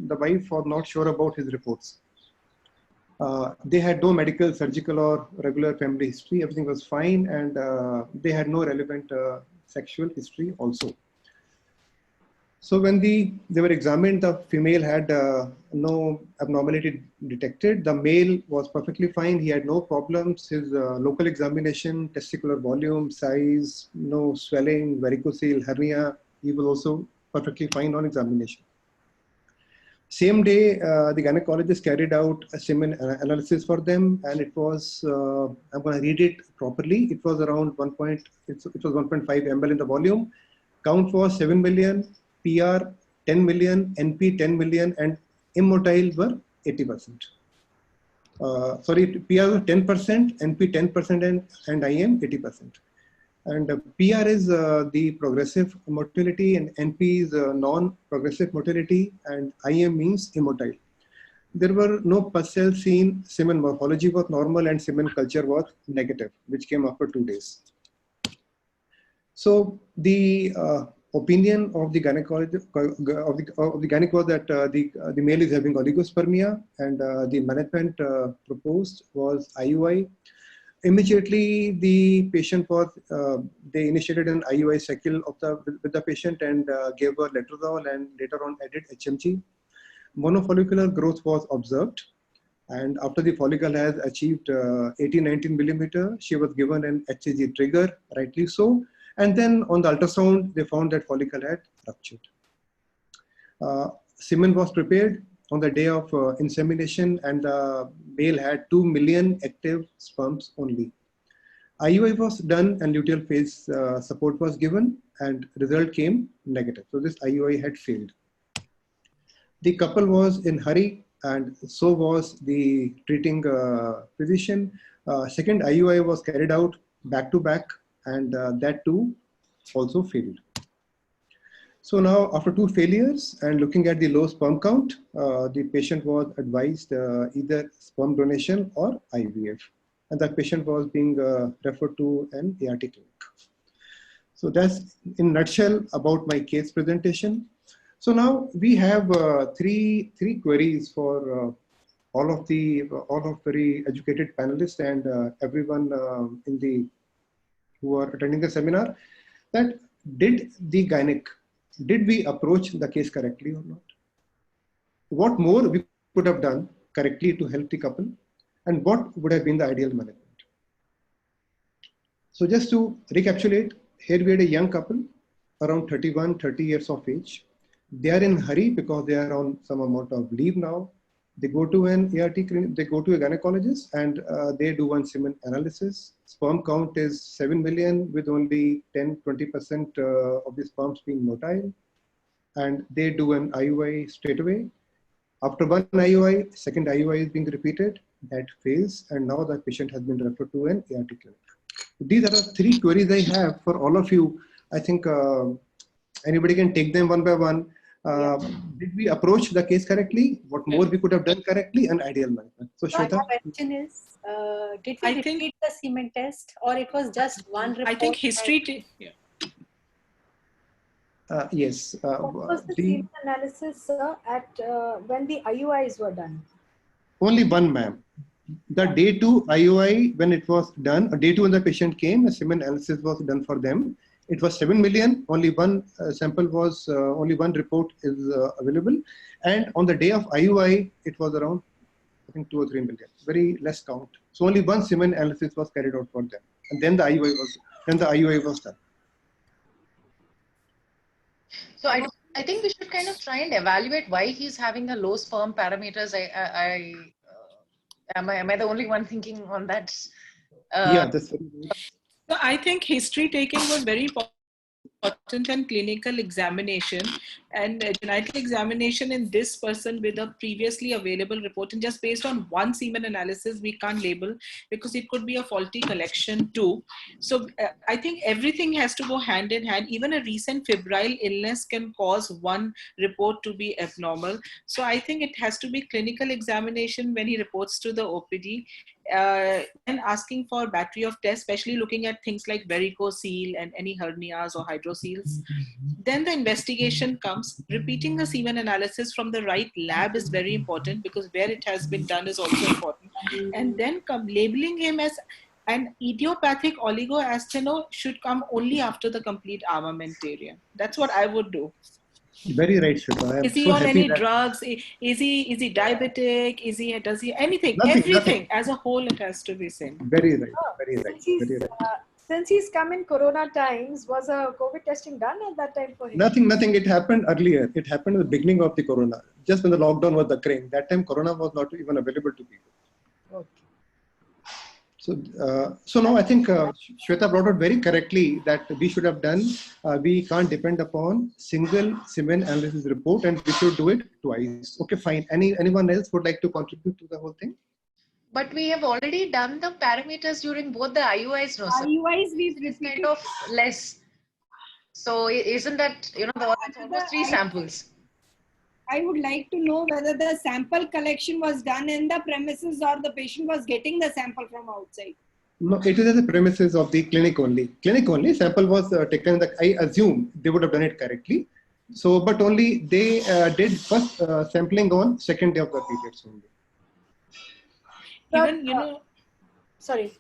the wife was not sure about his reports. They had no medical, surgical, or regular family history. Everything was fine, and they had no relevant sexual history also. So when they were examined, the female had no abnormality detected. The male was perfectly fine. He had no problems. His local examination, testicular volume, size, no swelling, varicocele, hernia, he was also perfectly fine on examination. Same day, the gynecologist carried out a semen analysis for them, and it was, I'm going to read it properly. It was around it was 1.5 ml in the volume. Count was 7 million, PR 10 million, NP 10 million, and immotile were 80%. Sorry, PR was 10%, NP 10%, and IM 80%. And PR is the progressive motility, and NP is non-progressive motility, and IM means immotile. There were no pus cells seen, semen morphology was normal, and semen culture was negative, which came after 2 days. So the opinion of the gynecologist of the gynecologist was that the male is having oligospermia, and the management proposed was IUI. Immediately, the patient was, they initiated an IUI cycle with the patient and gave her letrozole, and later on added HMG. Monofollicular growth was observed, and after the follicle has achieved 18-19 millimeter, she was given an HCG trigger, rightly so. And then on the ultrasound, they found that follicle had ruptured. Semen was prepared on the day of insemination, and the male had 2 million active sperms only. IUI was done, and luteal phase support was given, and result came negative. So this IUI had failed. The couple was in hurry, and so was the treating physician. Second IUI was carried out back to back, and that too also failed. So now, after 2 failures and looking at the low sperm count, the patient was advised either sperm donation or IVF, and that patient was being referred to an ART clinic. So that's in a nutshell about my case presentation. So now we have three queries for all of very educated panelists and everyone who are attending the seminar. That did we approach the case correctly or not? What more we could have done correctly to help the couple, and what would have been the ideal management? So just to recapitulate, here we had a young couple around 31, 30 years of age. They are in hurry because they are on some amount of leave now. They go to an ART clinic, they go to a gynecologist, and they do one semen analysis. Sperm count is 7 million with only 10-20% of the sperms being motile. And they do an IUI straight away. After one IUI, second IUI is being repeated, that fails, and now the patient has been referred to an ART clinic. These are the 3 queries I have for all of you. I think anybody can take them one by one. Did we approach the case correctly? What more we could have done correctly? And ideal management. So My Shweta? question is, did we repeat the semen test, or it was just one report? I think history. Yes. What was the semen analysis, sir, at when the IUIs were done? Only one, ma'am. The day 2 IUI, when it was done, day 2 when the patient came, a semen analysis was done for them. It was 7 million, only one sample was, only one report is available. And on the day of IUI, it was around, I think 2 or 3 million, very less count. So only one semen analysis was carried out for them. And then the IUI was done. So I think we should kind of try and evaluate why he's having a low sperm parameters. Am I the only one thinking on that? Yeah, that's very good. So I think history taking was very important, and clinical examination and genital examination in this person with a previously available report, and just based on one semen analysis we can't label, because it could be a faulty collection too. So I think everything has to go hand in hand. Even a recent febrile illness can cause one report to be abnormal. So I think it has to be clinical examination when he reports to the OPD, and asking for battery of tests, especially looking at things like varicocele and any hernias or hydroceles. Then the investigation comes. Repeating the semen analysis from the right lab is very important, because where it has been done is also important. And then labeling him as an idiopathic oligoastheno should come only after the complete armamentarium. That's what I would do. Very right, Shweta. Is he on any drugs? Is he diabetic? Does he anything? Everything as a whole, it has to be seen. Very right, very right, very right. Since he's come in Corona times, was a COVID testing done at that time for him? Nothing. It happened earlier. It happened at the beginning of the Corona, just when the lockdown was occurring. That time, Corona was not even available to people. Okay. So now I think Shweta brought out very correctly that we should have done, we can't depend upon single semen analysis report, and we should do it twice. Okay, fine. Anyone else would like to contribute to the whole thing? But we have already done the parameters during both the IUIs, no, sir? IUIs we've repeated. Kind of less. So isn't that, that's almost 3 samples? I would like to know whether the sample collection was done in the premises or the patient was getting the sample from outside. No, it is at the premises of the clinic only. Clinic only. Sample was taken. I assume they would have done it correctly. So, but only they did first sampling on second day of the periods only. Even sorry.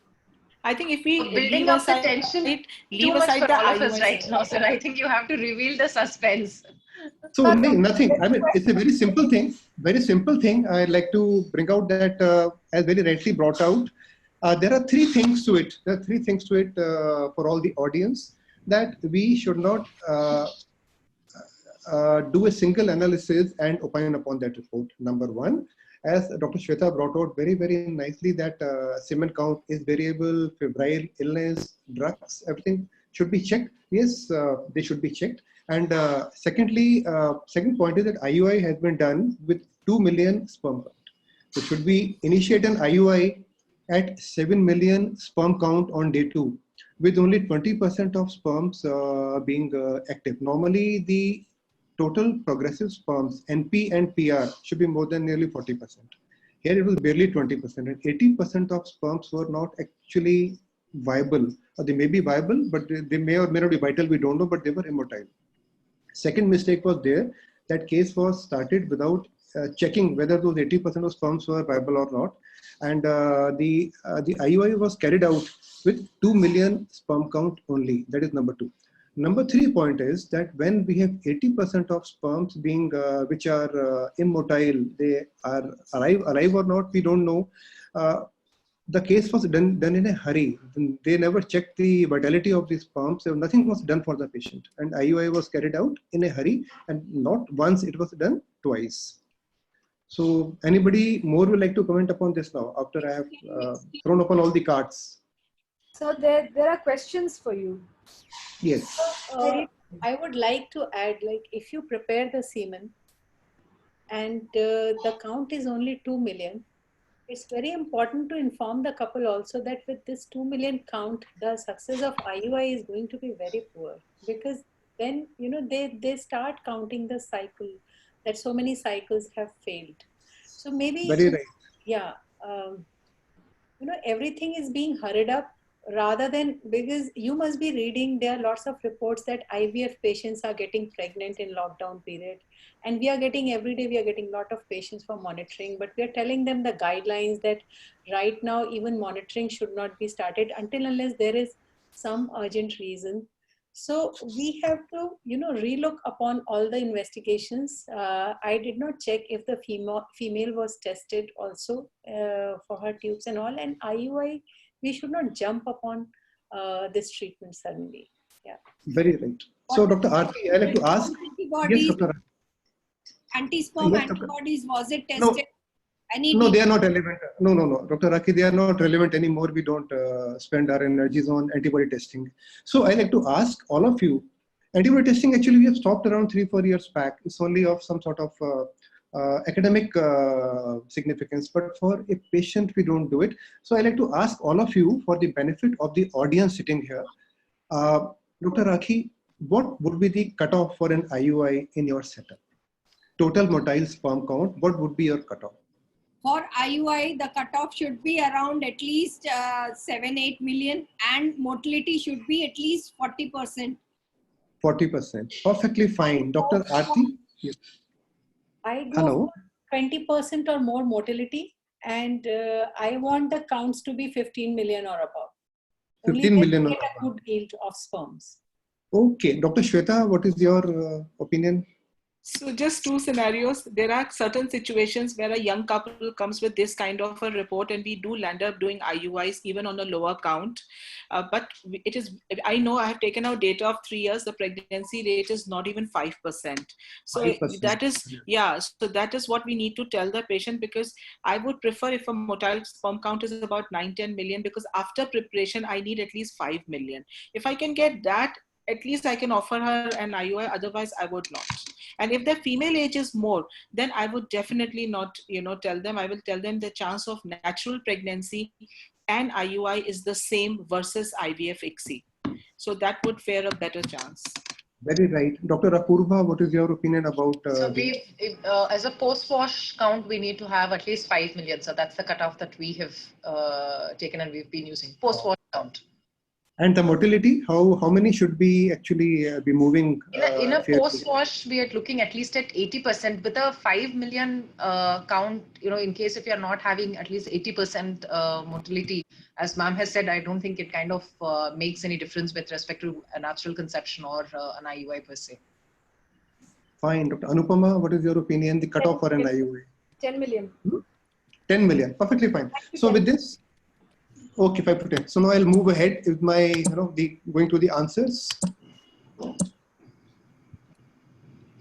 I think if we building up the tension, leave aside the all of us right now, sir. I think you have to reveal the suspense. So nothing. I mean, it's a very simple thing. Very simple thing. I'd like to bring out that, as very rightly brought out, there are 3 things to it. There are 3 things to it for all the audience, that we should not do a single analysis and opine upon that report. Number 1, as Dr. Shweta brought out very, very nicely, that semen count is variable, febrile illness, drugs, everything should be checked. Yes, they should be checked. And secondly, second point is that IUI has been done with 2 million sperm count. So should we initiate an IUI at 7 million sperm count on day 2 with only 20% of sperms being active? Normally, the total progressive sperms, NP and PR, should be more than nearly 40%. Here it was barely 20%, and 80% of sperms were not actually viable. Or they may be viable, but they may or may not be vital, we don't know, but they were immotile. Second mistake was there. That case was started without checking whether those 80% of sperms were viable or not. And the IUI was carried out with 2 million sperm count only. That is number 2. Number 3 point is that when we have 80% of sperms being which are immotile, they are alive or not, we don't know. The case was done in a hurry. They never checked the vitality of the sperm, so nothing was done for the patient. And IUI was carried out in a hurry, and not once, it was done twice. So anybody more would like to comment upon this now after I have thrown upon all the cards? So there are questions for you. Yes. I would like to add, like, if you prepare the semen and the count is only 2 million, it's very important to inform the couple also that with this 2 million count, the success of IUI is going to be very poor, because then, you know, they start counting the cycle, that so many cycles have failed. So maybe, Very right. yeah, you know, everything is being hurried up rather than, because you must be reading, there are lots of reports that IVF patients are getting pregnant in lockdown period, and we are getting, every day we are getting a lot of patients for monitoring, but we are telling them the guidelines that right now even monitoring should not be started until unless there is some urgent reason. So we have to, you know, relook upon all the investigations. I did not check if the female was tested also for her tubes and all, and IUI, we should not jump upon this treatment suddenly. Yeah. Very right. So Dr. Aarti, I like to ask. Yes, Dr. Anti-sperm Yes, antibodies, was it tested? No. No, they are not relevant. No. Dr. Raki, they are not relevant anymore. We don't spend our energies on antibody testing. So I like to ask all of you, antibody testing actually we have stopped around 3-4 years back. It's only of some sort of academic significance, but for a patient, we don't do it. So I like to ask all of you, for the benefit of the audience sitting here, Dr. Raki, what would be the cutoff for an IUI in your setup? Total motile sperm count, what would be your cutoff? For IUI, the cutoff should be around at least 7-8 million, and motility should be at least 40%. 40%. Perfectly fine. Dr. Aarti? Yes. I go for 20% or more motility, and I want the counts to be 15 million or above. 15 million or above. Get a good yield of sperms. Okay. Dr. Shweta, what is your opinion? So just two scenarios. There are certain situations where a young couple comes with this kind of a report, and we do land up doing IUIs even on a lower count. But it is, I know I have taken out data of 3 years, the pregnancy rate is not even 5%. So 5%. that is, yeah, so that is what we need to tell the patient, because I would prefer if a motile sperm count is about 9-10 million, because after preparation, I need at least 5 million. If I can get that, at least I can offer her an IUI, otherwise I would not. And if the female age is more, then I would definitely not, you know, tell them. I will tell them the chance of natural pregnancy and IUI is the same versus IVF ICSI. So that would fare a better chance. Very right. Dr. Apurva, what is your opinion about? So as a post-wash count, we need to have at least 5 million. So that's the cutoff that we have taken and we've been using, post-wash count. And the motility, how many should be actually be moving? In a post-wash, we are looking at least at 80%. With a 5 million count, you know, in case if you're not having at least 80% motility, as ma'am has said, I don't think it kind of makes any difference with respect to a natural conception or an IUI per se. Fine. Dr. Anupama, what is your opinion? The cutoff for an IUI? 10 million. 10 million. Perfectly fine. So with this, okay, 5 to 10. So now I'll move ahead with my, going to the answers.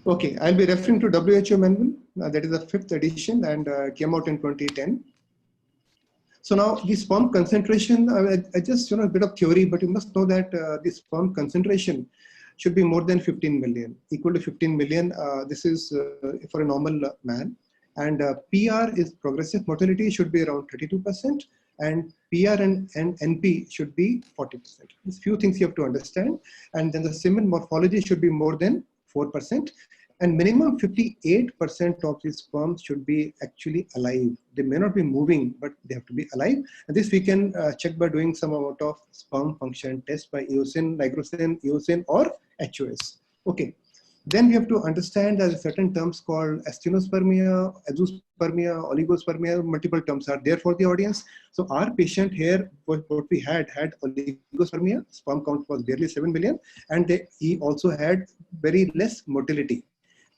Okay, I'll be referring to WHO manual. That is the 5th edition and came out in 2010. So now the sperm concentration, I just, a bit of theory, but you must know that the sperm concentration should be more than 15 million, equal to 15 million. This is for a normal man. And PR is progressive motility should be around 32%. And PR and NP should be 40%. There's few things you have to understand. And then the semen morphology should be more than 4%. And minimum 58% of the sperm should be actually alive. They may not be moving, but they have to be alive. And this we can check by doing some amount of sperm function test by eosin, nigrosin, eosin, or HOS. Okay. Then we have to understand that certain terms called astenospermia, azoospermia, oligospermia, multiple terms are there for the audience. So our patient here, what we had oligospermia, sperm count was barely 7 million, and he also had very less motility.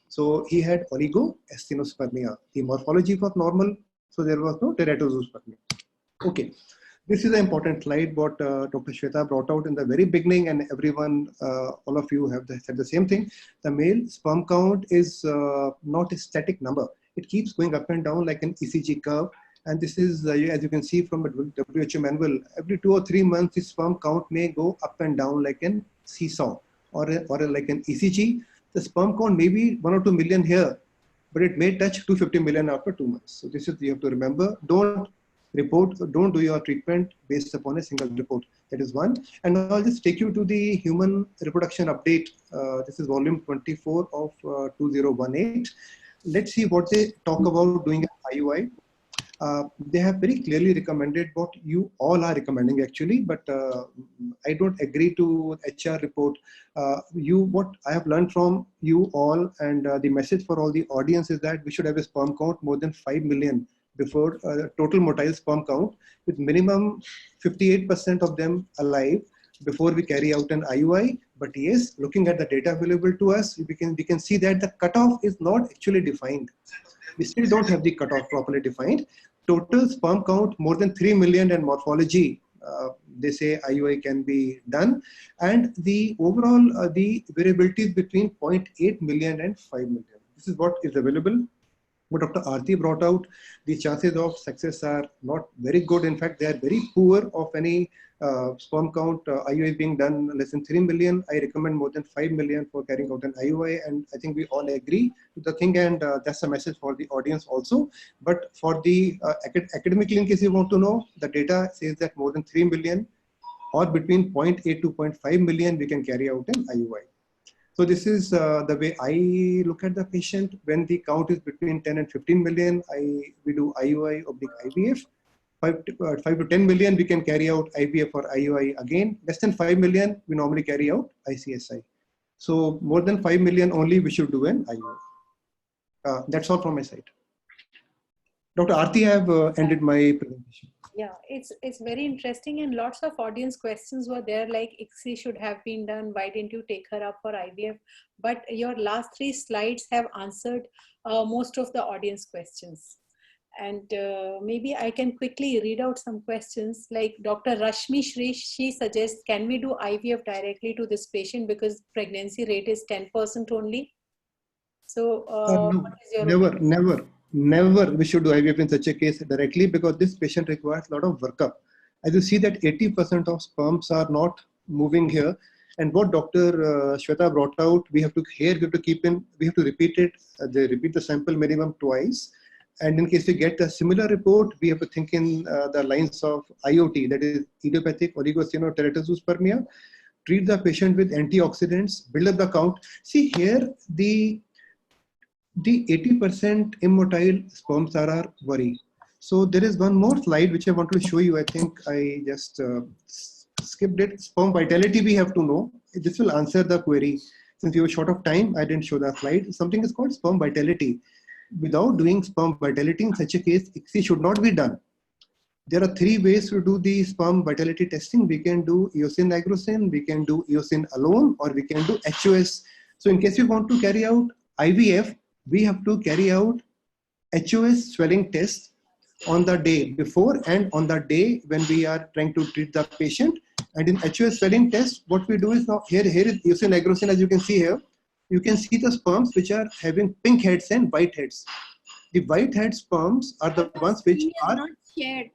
So he had oligoastenospermia. The morphology was normal, so there was no teratozoospermia. Okay. This is an important slide what Dr. Shweta brought out in the very beginning, and everyone, all of you have said the same thing. The male sperm count is not a static number. it keeps going up and down like an ECG curve. And this is, as you can see from the WHO manual, every 2 or 3 months, the sperm count may go up and down like an seesaw or like an ECG. The sperm count may be 1 or 2 million here, but it may touch 250 million after 2 months. So this is, you have to remember, don't do your treatment based upon a single report. That is one. And I'll just take you to the human reproduction update. This is volume 24 of 2018. Let's see what they talk about doing an IUI. They have very clearly recommended what you all are recommending actually, but I don't agree to HR report. What I have learned from you all, and the message for all the audience is that we should have a sperm count more than 5 million before total motile sperm count, with minimum 58% of them alive before we carry out an IUI. But yes, looking at the data available to us, we can see that the cutoff is not actually defined. We still don't have the cutoff properly defined. Total sperm count more than 3 million, and morphology, they say IUI can be done. And the overall, the variability is between 0.8 million and 5 million. This is what is available. What Dr. Aarti brought out, the chances of success are not very good. In fact, they are very poor of any sperm count IUI being done less than 3 million. I recommend more than 5 million for carrying out an IUI, and I think we all agree to the thing, and that's a message for the audience also. But for the academically, in case you want to know, the data says that more than 3 million or between 0.8 to 0.5 million, we can carry out an IUI. So this is the way I look at the patient. When the count is between 10 and 15 million, we do IUI oblique IVF. 5 to 10 million, we can carry out IVF or IUI again. Less than 5 million, we normally carry out ICSI. So more than 5 million only, we should do an IUI. That's all from my side. Dr. Aarti, I have ended my presentation. Yeah, it's very interesting, and lots of audience questions were there, like ICSI should have been done. Why didn't you take her up for IVF? But your last 3 slides have answered most of the audience questions. And maybe I can quickly read out some questions. Like Dr. Rashmi Shri, she suggests, can we do IVF directly to this patient because pregnancy rate is 10% only? So No, never we should do IVF in such a case directly, because this patient requires a lot of workup. As you see that 80% of sperms are not moving here. And what Dr. Shweta brought out, we have to repeat it. They repeat the sample minimum twice. And in case we get a similar report, we have to think in the lines of IOT, that is idiopathic oligocyanoteratozoospermia. Treat the patient with antioxidants, build up the count. See here, the 80% immotile sperms are our worry. So there is one more slide which I want to show you. I think I just skipped it. Sperm vitality we have to know. This will answer the query. Since we were short of time, I didn't show the slide. Something is called sperm vitality. Without doing sperm vitality, in such a case, ICSI should not be done. There are 3 ways to do the sperm vitality testing. We can do eosin nigrosin, we can do eosin alone, or we can do HOS. So in case we want to carry out IVF, we have to carry out HOS swelling test on the day before and on the day when we are trying to treat the patient. And in HOS swelling test, what we do is, now here is eosin nigrosin, as you can see here. You can see the sperms which are having pink heads and white heads. The white head sperms are the ones which are not shared.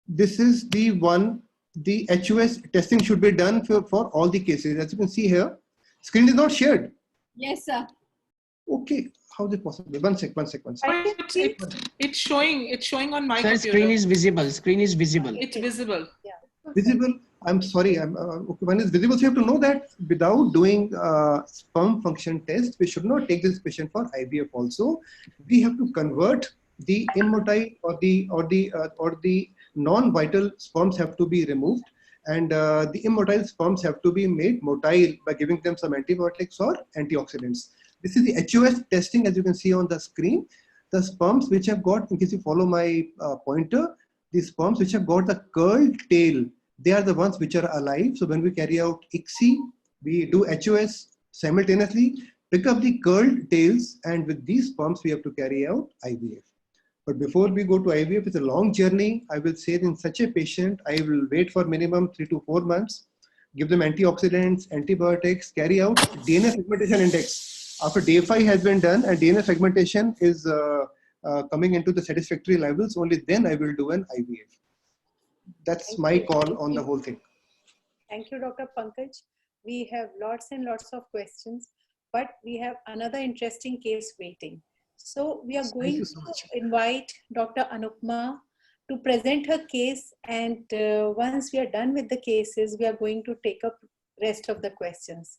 This is the one, the HOS testing should be done for all the cases. As you can see here, screen is not shared. Yes, sir. Okay, how is it possible? One sec. It's showing on my Sir, computer. screen is visible. Screen is visible. It's visible. Yeah. Visible. I'm sorry. Okay, when it's visible, so you have to know that without doing sperm function test, we should not take this patient for IVF. Also, we have to convert the immotile or the non-vital sperms have to be removed, and the immotile sperms have to be made motile by giving them some antibiotics or antioxidants. This is the HOS testing, as you can see on the screen. The sperms which have got, in case you follow my pointer, the sperms which have got the curled tail, they are the ones which are alive. So when we carry out ICSI, we do HOS simultaneously, pick up the curled tails, and with these sperms we have to carry out IVF. But before we go to IVF, it's a long journey. I will say in such a patient, I will wait for minimum 3 to 4 months, give them antioxidants, antibiotics, carry out DNA segmentation index. After day 5 has been done and DNA fragmentation is coming into the satisfactory levels, only then I will do an IVF. That's my call on the whole thing. Thank you, Dr. Pankaj. We have lots and lots of questions, but we have another interesting case waiting. So we are going to invite Dr. Anupma to present her case, and once we are done with the cases, we are going to take up rest of the questions.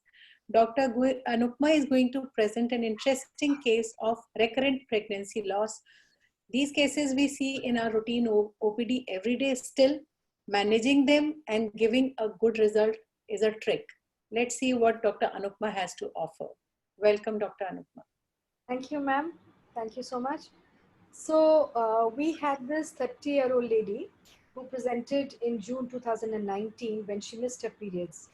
Dr. Anupma is going to present an interesting case of recurrent pregnancy loss. These cases we see in our routine OPD every day still. Managing them and giving a good result is a trick. Let's see what Dr. Anupma has to offer. Welcome, Dr. Anupma. Thank you, ma'am. Thank you so much. So we had this 30-year-old lady who presented in June 2019 when she missed her periods.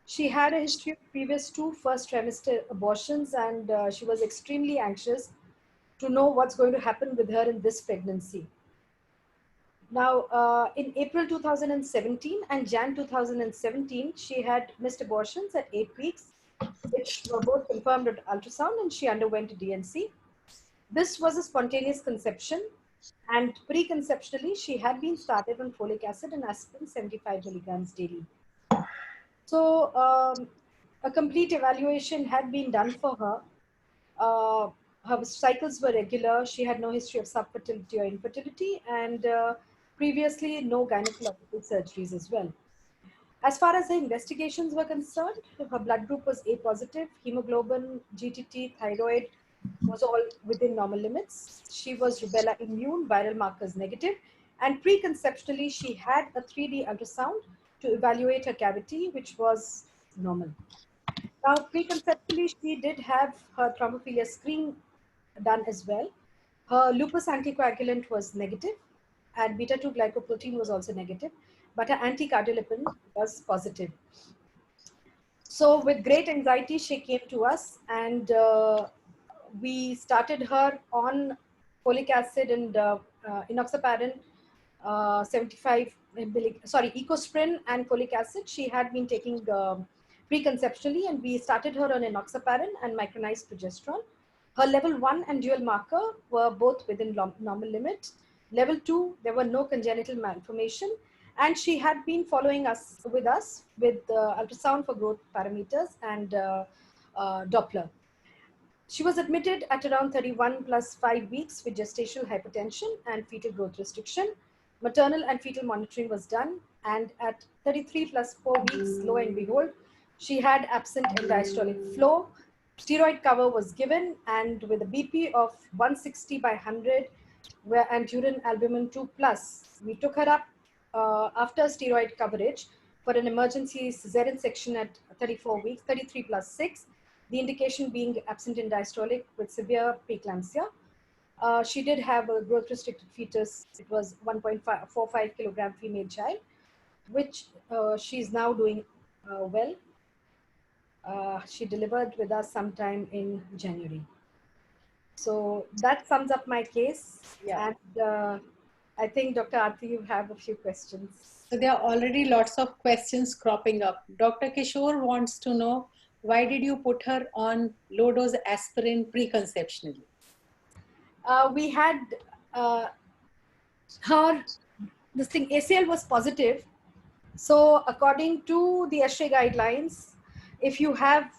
She had a history of previous 2 first trimester abortions, and she was extremely anxious to know what's going to happen with her in this pregnancy. Now, in April 2017 and Jan 2017, she had missed abortions at 8 weeks, which were both confirmed at ultrasound, and she underwent a DNC. This was a spontaneous conception, and preconceptionally, she had been started on folic acid and aspirin 75 milligrams daily. So a complete evaluation had been done for her. Her cycles were regular. She had no history of subfertility or infertility, and previously no gynecological surgeries as well. As far as the investigations were concerned, her blood group was A positive, hemoglobin, GTT, thyroid was all within normal limits. She was rubella immune, viral markers negative, and preconceptually she had a 3D ultrasound to evaluate her cavity, which was normal. Now, preconceptually, she did have her thrombophilia screen done as well. Her lupus anticoagulant was negative, and beta-2 glycoprotein was also negative, but her anticardiolipin was positive. So with great anxiety, she came to us, and we started her on folic acid and enoxaparin 75 Ecosprin and folic acid. She had been taking preconceptually, and we started her on enoxaparin and micronized progesterone. Her level 1 and dual marker were both within normal limit. Level 2, there were no congenital malformation, and she had been following us with ultrasound for growth parameters and Doppler. She was admitted at around 31 plus 5 weeks with gestational hypertension and fetal growth restriction. Maternal and fetal monitoring was done, and at 33 plus 4 weeks, lo and behold, she had absent end diastolic flow. Steroid cover was given, and with a BP of 160 by 100 and urine albumin 2 plus, we took her up after steroid coverage for an emergency cesarean section at 34 weeks, 33 plus 6, the indication being absent in diastolic with severe preeclampsia. She did have a growth restricted fetus. It was 1.45 kilogram female child, which she's now doing well. She delivered with us sometime in January. So that sums up my case. Yeah. And I think Dr. Aarti, you have a few questions. So there are already lots of questions cropping up. Dr. Kishore wants to know, why did you put her on low dose aspirin preconceptionally? We had ACL was positive. So according to the ASHRAE guidelines, if you have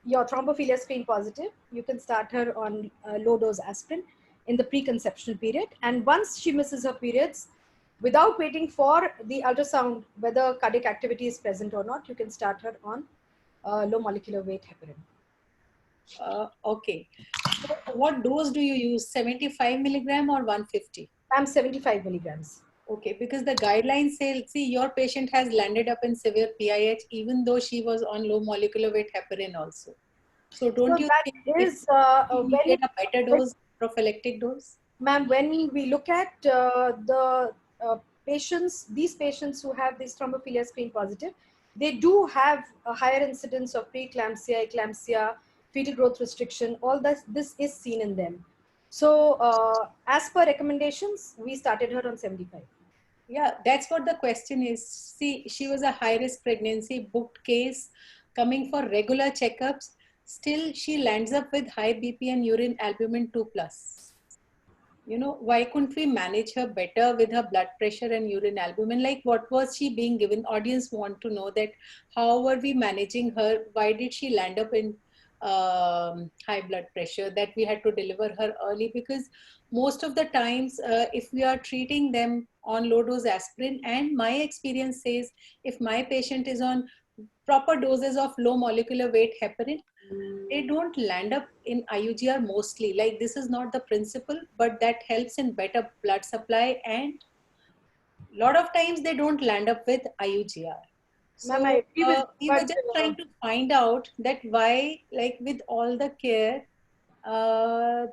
your thrombophilia screen positive, you can start her on low dose aspirin in the preconceptional period. And once she misses her periods, without waiting for the ultrasound, whether cardiac activity is present or not, you can start her on low molecular weight heparin. Okay. So what dose do you use? 75 milligram or 150? I'm 75 milligrams. Okay, because the guidelines say, see, your patient has landed up in severe PIH even though she was on low molecular weight heparin also. So don't you think is a better dose, prophylactic dose? Ma'am, when we look at the patients, these patients who have this thrombophilia screen positive, they do have a higher incidence of preeclampsia, eclampsia, fetal growth restriction. All this is seen in them. So as per recommendations, we started her on 75. Yeah, that's what the question is. See, she was a high-risk pregnancy, booked case, coming for regular checkups. still she lands up with high BP and urine albumin 2+. You know, why couldn't we manage her better with her blood pressure and urine albumin? Like, what was she being given? Audience want to know that how were we managing her? Why did she land up in high blood pressure that we had to deliver her early? Because most of the times, if we are treating them on low dose aspirin, and my experience says if my patient is on proper doses of low molecular weight heparin, they don't land up in IUGR mostly. Like, this is not the principle, but that helps in better blood supply, and a lot of times they don't land up with IUGR. So we were just trying to find out that why, like with all the care,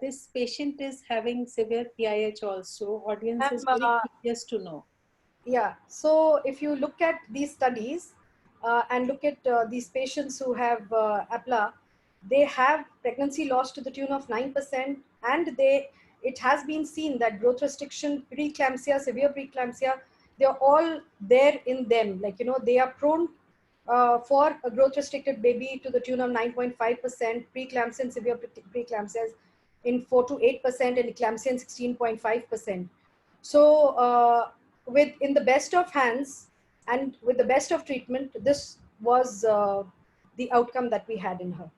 this patient is having severe PIH also. Audience is very curious to know. Yeah, so if you look at these studies and look at these patients who have APLA, they have pregnancy loss to the tune of 9%, and it has been seen that growth restriction, preeclampsia, severe preeclampsia, they're all there in them. Like, you know, they are prone for a growth restricted baby to the tune of 9.5%, preeclampsia and severe preeclampsias in 4 to 8%, and eclampsia in 16.5%. So with in the best of hands and with the best of treatment, this was the outcome that we had in her.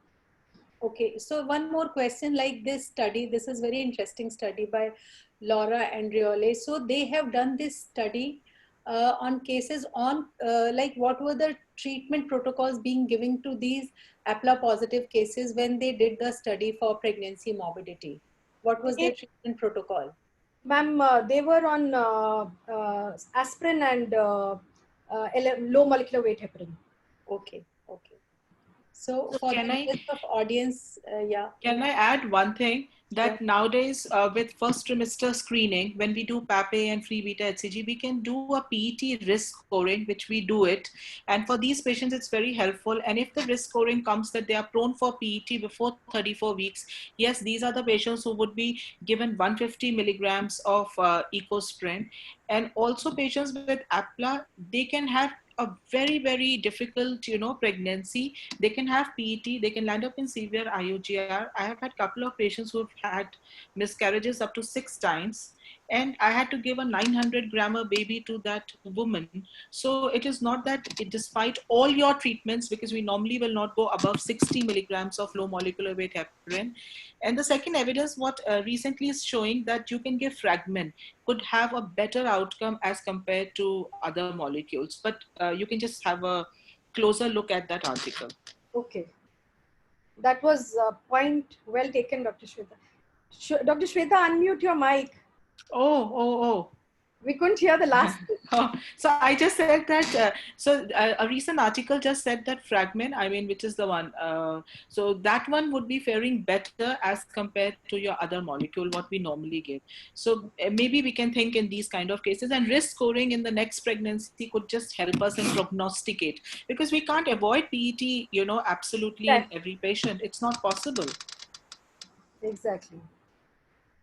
Okay, so one more question, like this study, this is very interesting study by Laura Andriole. So they have done this study on cases on like what were the treatment protocols being given to these APLA positive cases when they did the study for pregnancy morbidity? What was their treatment protocol? Ma'am, they were on aspirin and low molecular weight heparin. Okay, okay. So for the rest of audience, yeah. Can I add one thing? That nowadays with first trimester screening, when we do PAPE and free beta HCG, we can do a PET risk scoring, which we do it. And for these patients, it's very helpful. And if the risk scoring comes that they are prone for PET before 34 weeks, yes, these are the patients who would be given 150 milligrams of Ecosprin. And also patients with APLA, they can have a very, very difficult, pregnancy. They can have PET, they can land up in severe IUGR. I have had a couple of patients who've had miscarriages up to 6 times, and I had to give a 900 grammer baby to that woman. So it is not that despite all your treatments, because we normally will not go above 60 milligrams of low molecular weight heparin. And the second evidence, what recently is showing that you can give fragment could have a better outcome as compared to other molecules. But you can just have a closer look at that article. Okay. That was a point well taken, Dr. Shweta. Dr. Shweta, unmute your mic. Oh. We couldn't hear the last bit. So I just said that, a recent article just said that fragment, which is the one, so that one would be faring better as compared to your other molecule, what we normally give. So maybe we can think in these kind of cases, and risk scoring in the next pregnancy could just help us and prognosticate, because we can't avoid PET, absolutely in every patient. It's not possible. Exactly.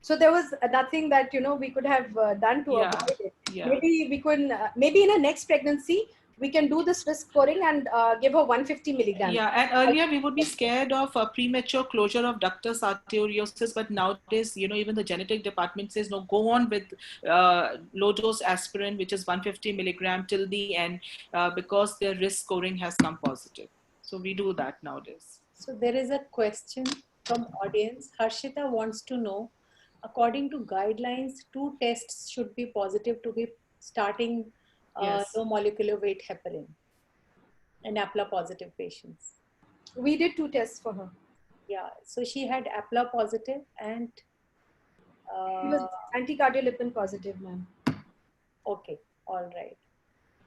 So there was nothing that, we could have done to avoid it. Yeah. Maybe we could, maybe in a next pregnancy, we can do this risk scoring and give her 150 milligrams. Yeah, and earlier we would be scared of a premature closure of ductus arteriosus, but nowadays, even the genetic department says, no, go on with low dose aspirin, which is 150 milligram till the end, because their risk scoring has come positive. So we do that nowadays. So there is a question from audience. Harshita wants to know, according to guidelines, 2 tests should be positive to be starting low molecular weight heparin in APLA positive patients. We did 2 tests for her. Yeah, so she had APLA positive and she was anticardiolipin positive, ma'am. Okay, all right.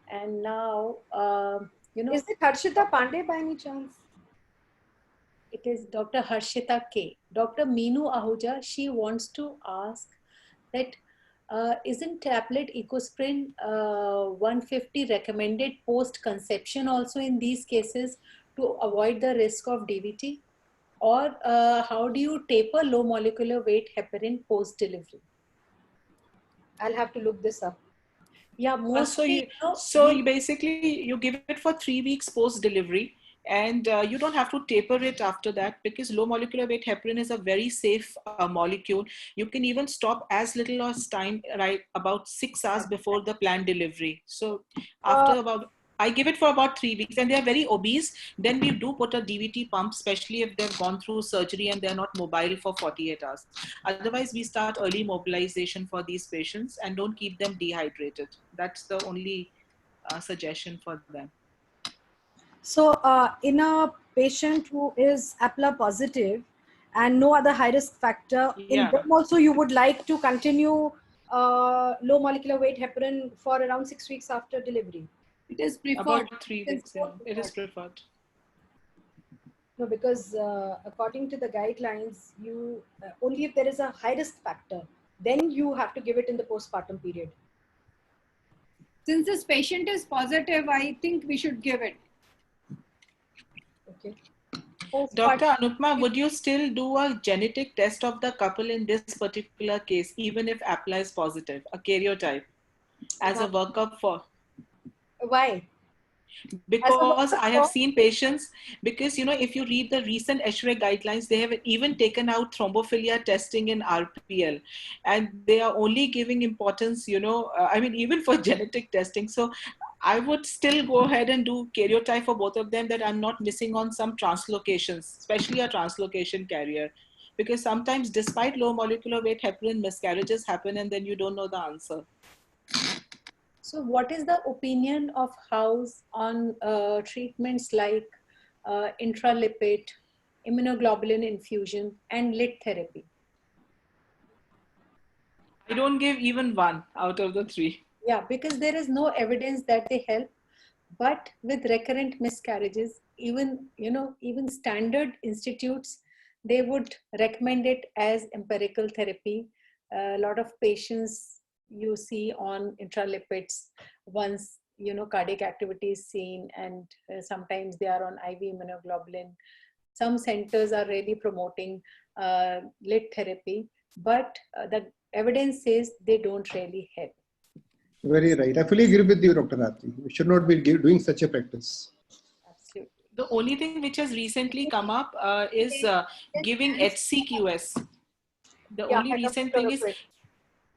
And now, is it Harshita Pandey by any chance? It is Dr. Harshita K. Dr. Meenu Ahuja, she wants to ask that isn't tablet Ecosprin 150 recommended post-conception also in these cases to avoid the risk of DVT? Or how do you taper low molecular weight heparin post-delivery? I'll have to look this up. Yeah, mostly. So you basically, you give it for 3 weeks post-delivery. And you don't have to taper it after that, because low molecular weight heparin is a very safe molecule. You can even stop as little as time, right, about 6 hours before the planned delivery. So after about, I give it for about 3 weeks, and they are very obese. Then we do put a DVT pump, especially if they've gone through surgery and they're not mobile for 48 hours. Otherwise, we start early mobilization for these patients and don't keep them dehydrated. That's the only suggestion for them. So in a patient who is APLA positive and no other high risk factor, in them also you would like to continue low molecular weight heparin for around 6 weeks after delivery? It is preferred. About 3 weeks, yeah. It is preferred. No, because according to the guidelines, you only if there is a high risk factor, then you have to give it in the postpartum period. Since this patient is positive, I think we should give it. Okay. Dr. Anupma, would you still do a genetic test of the couple in this particular case, even if APLA is positive, a karyotype, as a workup for? Why? Because I have seen patients, because, you know, if you read the recent ESHRE guidelines, they have even taken out thrombophilia testing in RPL, and they are only giving importance, you know, I mean, even for genetic testing. So I would still go ahead and do karyotype for both of them, that I'm not missing on some translocations, especially a translocation carrier. Because sometimes, despite low molecular weight heparin, miscarriages happen and then you don't know the answer. So what is the opinion of House on treatments like intralipid, immunoglobulin infusion, and lit therapy? I don't give even one out of the 3. Yeah, because there is no evidence that they help. But with recurrent miscarriages, even, you know, even standard institutes, they would recommend it as empirical therapy. A lot of patients you see on intralipids once, you know, cardiac activity is seen, and sometimes they are on IV immunoglobulin. Some centers are really promoting lit therapy, but the evidence says they don't really help. Very right. I fully agree with you, Dr. Rathi. We should not be doing such a practice. Absolutely. The only thing which has recently come up is giving HCQS. The only recent thing is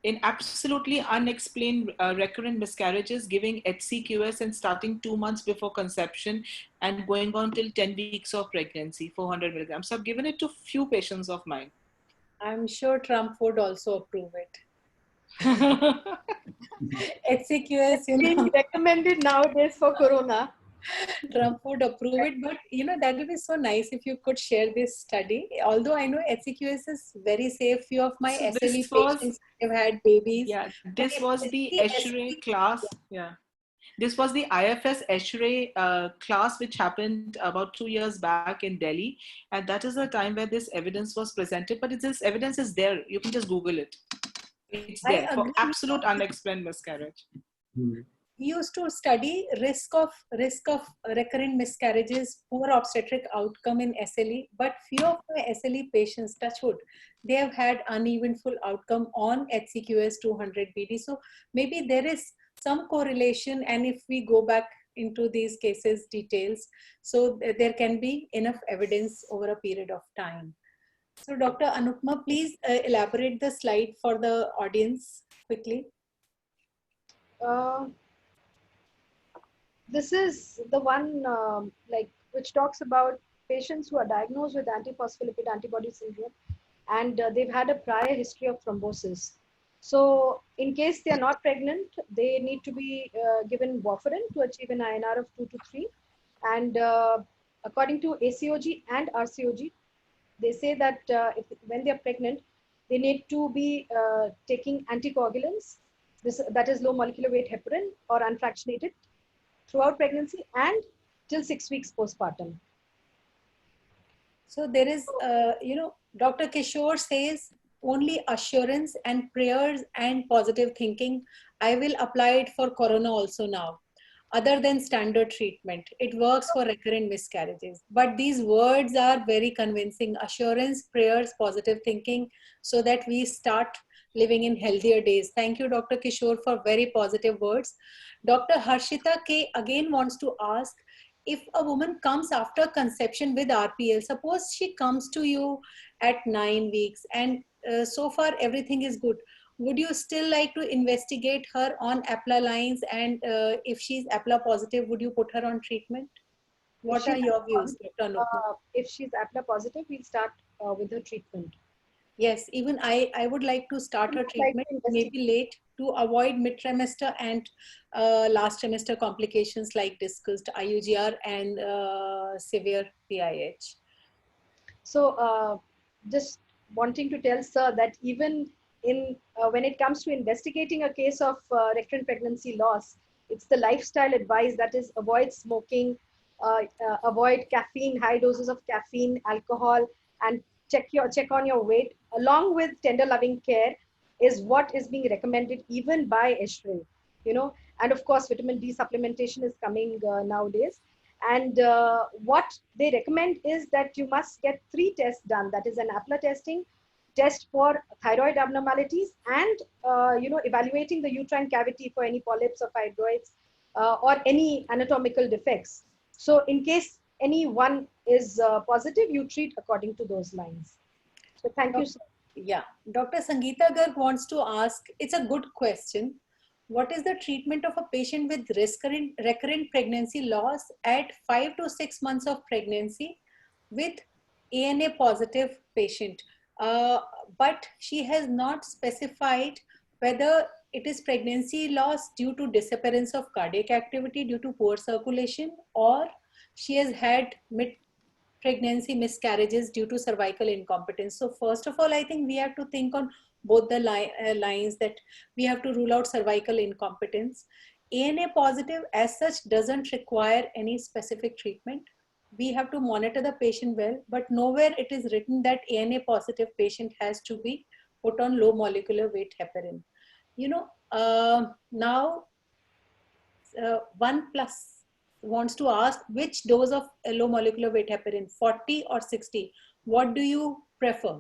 in absolutely unexplained recurrent miscarriages, giving HCQS and starting 2 months before conception and going on till 10 weeks of pregnancy, 400 milligrams. So I've given it to few patients of mine. I'm sure Trump would also approve it. HCQS, you know, recommended nowadays for corona. Trump would approve it, but you know, that would be so nice if you could share this study. Although I know HCQS is very safe. Few of my So SLE patients have had babies. Yeah, this was the ESHRE class. Yeah. This was the IFS ESHRE class, which happened about 2 years back in Delhi. And that is the time where this evidence was presented. But this evidence is there. You can just Google it. It's there for absolute unexplained miscarriage. We used to study risk of recurrent miscarriages, poor obstetric outcome in SLE, but few of my SLE patients, touch wood, they have had uneventful outcome on HCQS 200 BD. So maybe there is some correlation, and if we go back into these cases details, so there can be enough evidence over a period of time. So Dr. Anupma, please elaborate the slide for the audience quickly. This is the one which talks about patients who are diagnosed with antiphospholipid antibody syndrome, and they've had a prior history of thrombosis. So in case they are not pregnant, they need to be given warfarin to achieve an INR of 2 to 3. And according to ACOG and RCOG, they say that when they are pregnant, they need to be taking anticoagulants, that is low molecular weight heparin or unfractionated, throughout pregnancy and till 6 weeks postpartum. So there is, you know, Dr. Kishore says only assurance and prayers and positive thinking. I will apply it for corona also now. Other than standard treatment, it works for recurrent miscarriages. But these words are very convincing: assurance, prayers, positive thinking, so that we start living in healthier days. Thank you, Dr. Kishore, for very positive words. Dr. Harshita K again wants to ask, if a woman comes after conception with RPL, suppose she comes to you at 9 weeks and so far everything is good, would you still like to investigate her on APLA lines? And if she's APLA positive, would you put her on treatment? What are your views, Dr. Anupma? If she's APLA positive, we'll start with her treatment. Yes, even I would like to start her treatment maybe late to avoid mid-trimester and last trimester complications like discussed IUGR and severe PIH. So just wanting to tell sir that even in when it comes to investigating a case of recurrent pregnancy loss, it's the lifestyle advice, that is avoid smoking, avoid caffeine, high doses of caffeine, alcohol, and check on your weight, along with tender loving care, is what is being recommended even by ESHRE, you know. And of course, vitamin D supplementation is coming nowadays. And what they recommend is that you must get 3 tests done. That is an APLA testing, test for thyroid abnormalities, and you know, evaluating the uterine cavity for any polyps or fibroids or any anatomical defects. So in case any one is positive, you treat according to those lines. So thank you, sir. Yeah, Dr. Sangeeta Garg wants to ask, it's a good question. What is the treatment of a patient with recurrent pregnancy loss at 5 to 6 months of pregnancy with ANA positive patient? But she has not specified whether it is pregnancy loss due to disappearance of cardiac activity due to poor circulation, or she has had mid-pregnancy miscarriages due to cervical incompetence. So first of all, I think we have to think on both the lines, that we have to rule out cervical incompetence. ANA positive as such doesn't require any specific treatment. We have to monitor the patient well, but nowhere it is written that ANA positive patient has to be put on low molecular weight heparin. You know, now OnePlus wants to ask which dose of low molecular weight heparin, 40 or 60? What do you prefer?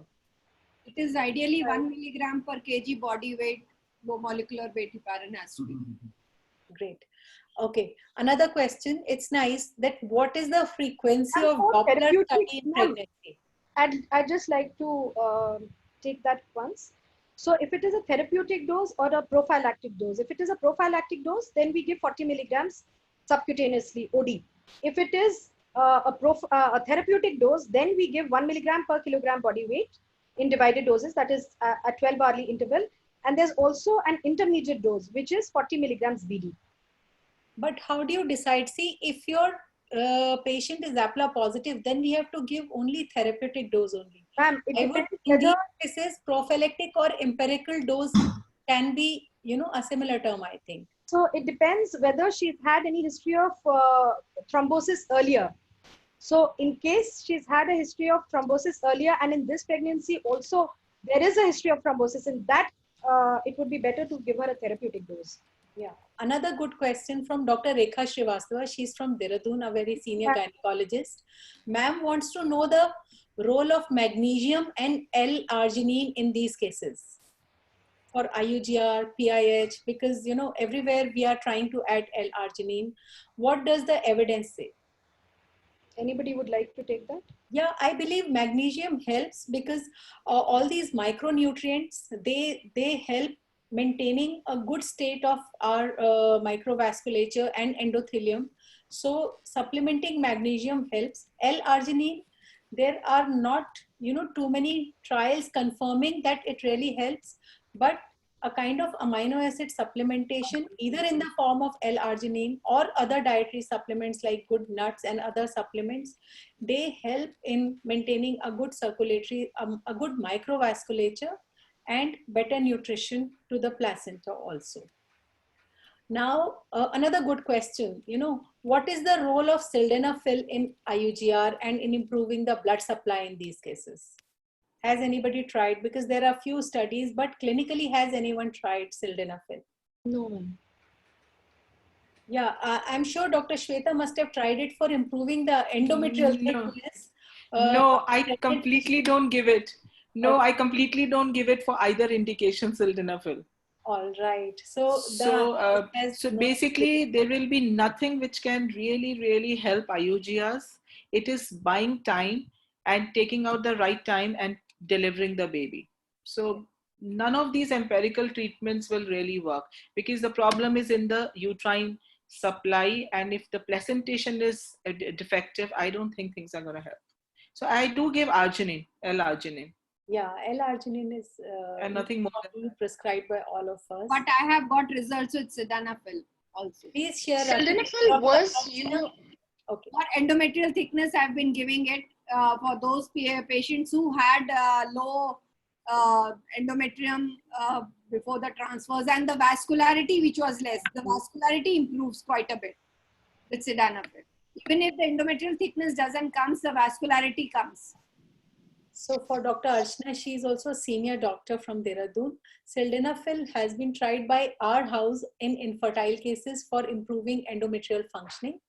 It is ideally 1 milligram per kg body weight, low molecular weight heparin has to be. Great. Okay. Another question. It's nice that what is the frequency And of Doppler study in pregnancy? And I'd just like to take that once. So if it is a therapeutic dose or a prophylactic dose, if it is a prophylactic dose, then we give 40 milligrams subcutaneously, OD. If it is a therapeutic dose, then we give 1 milligram per kilogram body weight in divided doses, that is a 12-hourly interval. And there's also an intermediate dose, which is 40 milligrams BD. But how do you decide? See, if your patient is APLA positive, then we have to give only therapeutic dose only. Ma'am, in these cases, prophylactic or empirical dose can be, you know, a similar term, I think. So it depends whether she's had any history of thrombosis earlier. So in case she's had a history of thrombosis earlier, and in this pregnancy also there is a history of thrombosis, in that it would be better to give her a therapeutic dose. Yeah. Another good question from Dr. Rekha Srivastava. She's from Dehradun, a very senior gynecologist. Ma'am wants to know the role of magnesium and L-arginine in these cases for IUGR, PIH, because, you know, everywhere we are trying to add L-arginine. What does the evidence say? Anybody would like to take that? Yeah, I believe magnesium helps because all these micronutrients, they help maintaining a good state of our microvasculature and endothelium. So supplementing magnesium helps. L-arginine, there are not, you know, too many trials confirming that it really helps, but a kind of amino acid supplementation, either in the form of L-arginine or other dietary supplements like good nuts and other supplements, they help in maintaining a good circulatory, a good microvasculature and better nutrition to the placenta also. Now, another good question, you know, what is the role of sildenafil in IUGR and in improving the blood supply in these cases? Has anybody tried? Because there are few studies, but clinically, has anyone tried sildenafil? No, ma'am. Yeah, I'm sure Dr. Shweta must have tried it for improving the endometrial thickness. No, I completely don't give it. No, I completely don't give it for either indication sildenafil. All right. So So basically, there will be nothing which can really help IUGRs. It is buying time and taking out the right time and delivering the baby. So none of these empirical treatments will really work, because the problem is in the uterine supply, and if the placentation is defective, I don't think things are going to help. So I do give arginine, L-arginine. Yeah, L-arginine is and nothing more prescribed by all of us. But I have got results with sildenafil also. Please share. Sildenafil was okay. What endometrial thickness I've been giving it for those patients who had low endometrium before the transfers, and the vascularity which was less. The vascularity improves quite a bit with sildenafil. Even if the endometrial thickness doesn't come, the vascularity comes. So for Dr. Archana, she is also a senior doctor from Dehradun. Sildenafil has been tried by our house in infertile cases for improving endometrial functioning.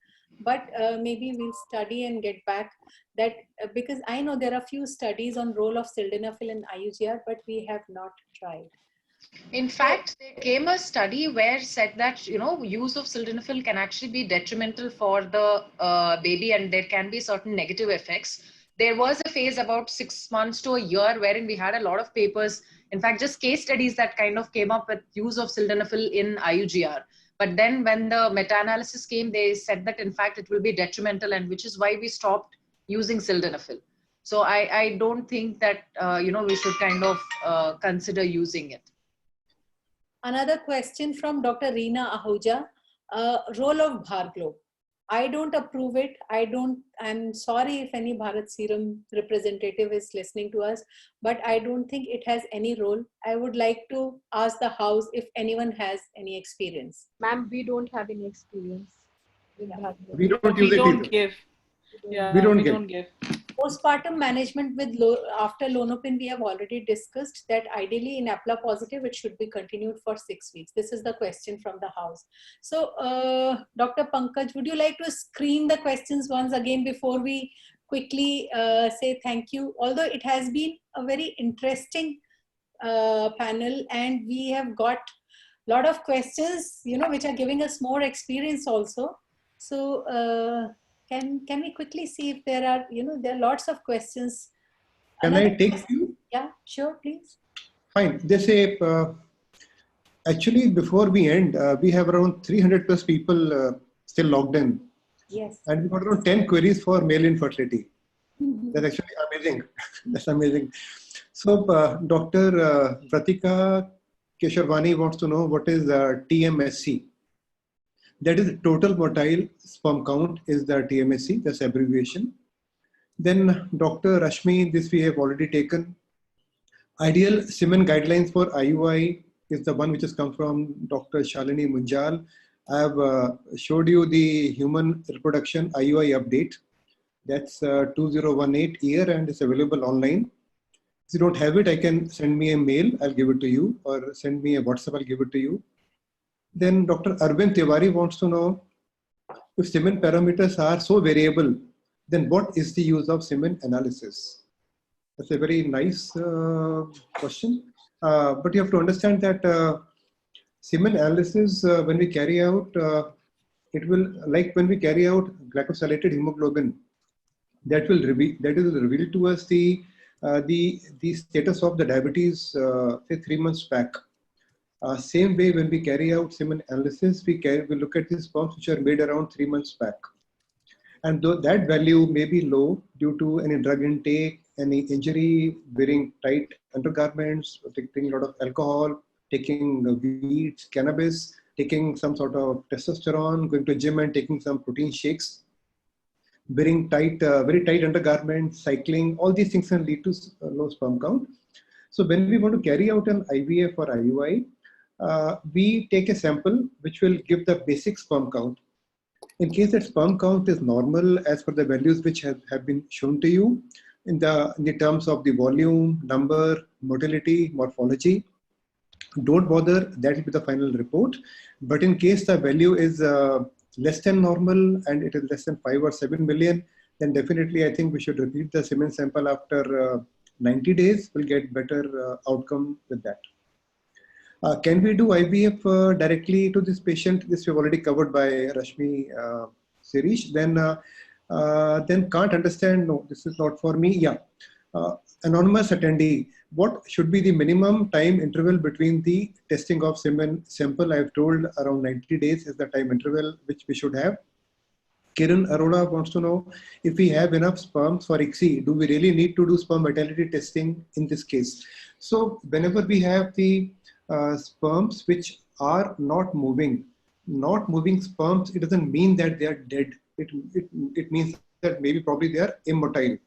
But maybe we'll study and get back that because I know there are few studies on role of sildenafil in IUGR, but we have not tried. In fact, there came a study where said that, you know, use of sildenafil can actually be detrimental for the baby, and there can be certain negative effects. There was a phase about 6 months to a year wherein we had a lot of papers, in fact, just case studies that kind of came up with use of sildenafil in IUGR. But then when the meta-analysis came, they said that in fact it will be detrimental, and which is why we stopped using sildenafil. So I don't think that, you know, we should kind of consider using it. Another question from Dr. Reena Ahuja, role of Bharglow. I don't approve it. I'm sorry if any Bharat Serum representative is listening to us, but I don't think it has any role. I would like to ask the house if anyone has any experience. Ma'am, we don't have any experience. We don't use it either. Give. Yeah, we don't give. Postpartum management with after Lonopin, we have already discussed that ideally in APLA positive, it should be continued for 6 weeks. This is the question from the house. So Dr. Pankaj, would you like to screen the questions once again before we quickly say thank you? Although it has been a very interesting panel, and we have got a lot of questions, you know, which are giving us more experience also. So can we quickly see if there are, you know, there are lots of questions. Can I take you? Yeah, sure, please. Fine. They say, actually, before we end, we have around 300 plus people still logged in. Yes. And we got around 10 queries for male infertility. That's actually amazing. That's amazing. So, Dr. Pratika Kesharvani wants to know what is TMSC. That is total motile sperm count is the TMSC, that's abbreviation. Then Dr. Rashmi, this we have already taken. Ideal semen guidelines for IUI is the one which has come from Dr. Shalini Munjal. I have showed you the human reproduction IUI update. That's 2018 year, and it's available online. If you don't have it, I can send me a mail, I'll give it to you, or send me a WhatsApp, I'll give it to you. Then Dr. Arvind Tiwari wants to know, if semen parameters are so variable, then what is the use of semen analysis? That's a very nice question. But you have to understand that semen analysis, when we carry out, it will, like when we carry out glycosylated hemoglobin, that will reveal to us the status of the diabetes, say 3 months back. Same way, when we carry out semen analysis, we look at the sperms which are made around 3 months back. And though that value may be low due to any drug intake, any injury, wearing tight undergarments, taking a lot of alcohol, taking weeds, cannabis, taking some sort of testosterone, going to gym and taking some protein shakes, wearing tight, very tight undergarments, cycling, all these things can lead to low sperm count. So when we want to carry out an IVF or IUI, we take a sample which will give the basic sperm count. In case that sperm count is normal as per the values which have been shown to you in the terms of the volume, number, motility, morphology, don't bother, that will be the final report. But in case the value is less than normal and it is less than 5 or 7 million, then definitely I think we should repeat the semen sample after 90 days. We'll get better outcome with that. Can we do IVF directly to this patient? This we've already covered by Rashmi Sirish. Then can't understand. No, this is not for me. Yeah. Anonymous attendee. What should be the minimum time interval between the testing of semen sample? I've told around 90 days is the time interval which we should have. Kiran Arora wants to know if we have enough sperms for ICSI, do we really need to do sperm vitality testing in this case? So whenever we have the sperms which are not moving sperms, it doesn't mean that they are dead. It means that maybe probably they are immotile.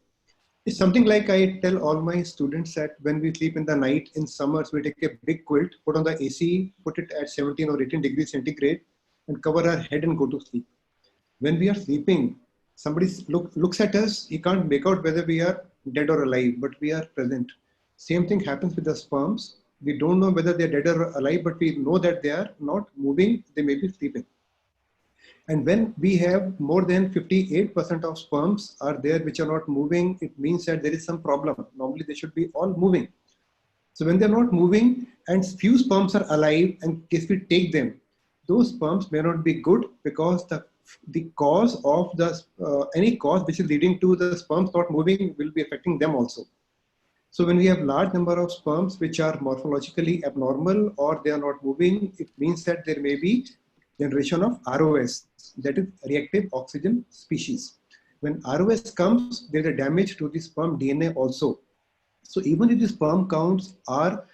It's something like I tell all my students that when we sleep in the night in summers, we take a big quilt, put on the AC, put it at 17 or 18 degrees centigrade and cover our head and go to sleep. When we are sleeping, somebody looks at us, he can't make out whether we are dead or alive, but we are present. Same thing happens with the sperms. We don't know whether they're dead or alive, but we know that they are not moving, they may be sleeping. And when we have more than 58% of sperms are there which are not moving, it means that there is some problem. Normally they should be all moving. So when they're not moving and few sperms are alive, and if we take them, those sperms may not be good because the cause of the any cause which is leading to the sperms not moving will be affecting them also. So when we have large number of sperms which are morphologically abnormal or they are not moving, it means that there may be generation of ROS, that is reactive oxygen species. When ROS comes, there is a damage to the sperm DNA also. So even if the sperm counts are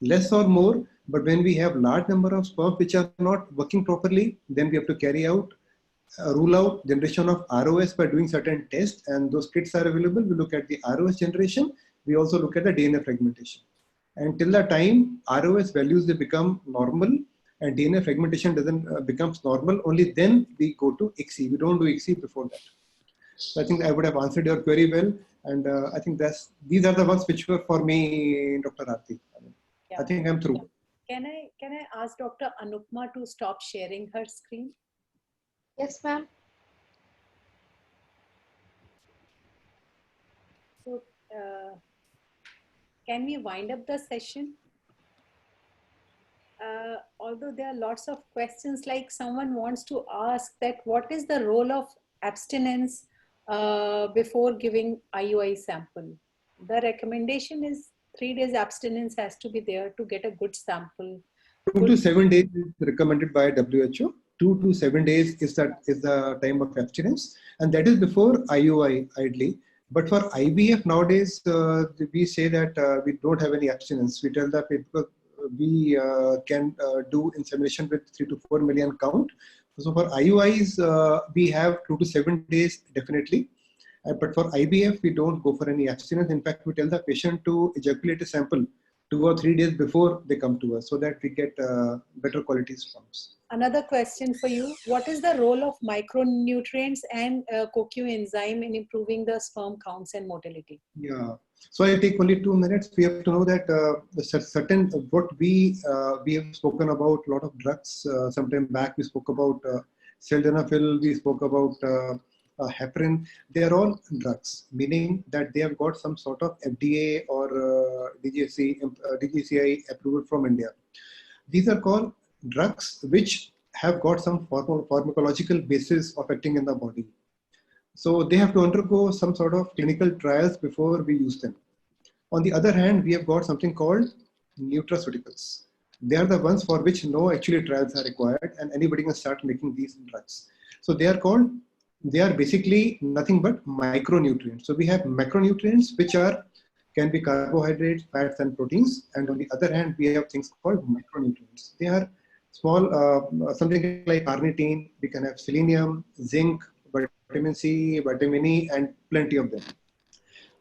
less or more, but when we have large number of sperms which are not working properly, then we have to rule out generation of ROS by doing certain tests, and those kits are available. We look at the ROS generation. We also look at the DNA fragmentation. And till the time ROS values they become normal and DNA fragmentation doesn't becomes normal, only then we go to ICSI. We don't do ICSI before that. So I think I would have answered your query well, and I think these are the ones which were for me, Dr. Aarti. I think I'm through. Can I ask Dr. Anupma to stop sharing her screen? Yes, ma'am. So can we wind up the session? Although there are lots of questions, like someone wants to ask that what is the role of abstinence before giving IUI sample? The recommendation is 3 days abstinence has to be there to get a good sample. 2 to 7 days is recommended by WHO. 2 to 7 days is the time of abstinence, and that is before IUI ideally. But for IVF nowadays, we say that we don't have any abstinence. We tell the people we can do insemination with 3 to 4 million count. So for IUIs, we have 2 to 7 days definitely. But for IVF, we don't go for any abstinence. In fact, we tell the patient to ejaculate a sample 2 or 3 days before they come to us so that we get better quality sperms. Another question for you. What is the role of micronutrients and CoQ enzyme in improving the sperm counts and motility? Yeah. So I take only 2 minutes. We have to know that certain what we have spoken about a lot of drugs. Sometime back we spoke about sildenafil. We spoke about heparin. They are all drugs, meaning that they have got some sort of FDA or DGCI approval from India. These are called drugs which have got some pharmacological basis of acting in the body. So they have to undergo some sort of clinical trials before we use them. On the other hand, we have got something called nutraceuticals. They are the ones for which no actually trials are required, and anybody can start making these drugs. So they are basically nothing but micronutrients. So we have macronutrients which can be carbohydrates, fats, and proteins, and on the other hand, we have things called micronutrients. They are small, something like carnitine. We can have selenium, zinc, vitamin C, vitamin E, and plenty of them.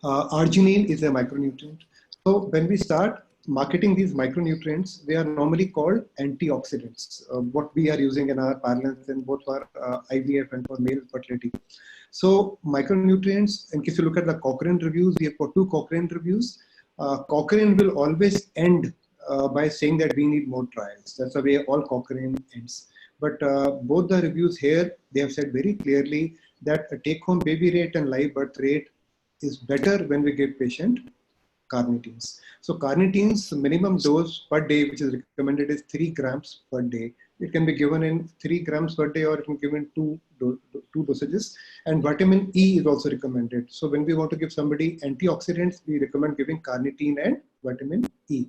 Arginine is a micronutrient. So when we start marketing these micronutrients, they are normally called antioxidants, what we are using in our parlance in both for IVF and for male fertility. So micronutrients, in case you look at the Cochrane reviews, we have got 2 Cochrane reviews. Cochrane will always end by saying that we need more trials. That's the way all Cochrane ends. But both the reviews here, they have said very clearly that a take-home baby rate and live birth rate is better when we give patient carnitines. So carnitines minimum dose per day, which is recommended, is 3 grams per day. It can be given in 3 grams per day, or it can be given two dosages. And vitamin E is also recommended. So when we want to give somebody antioxidants, we recommend giving carnitine and vitamin E.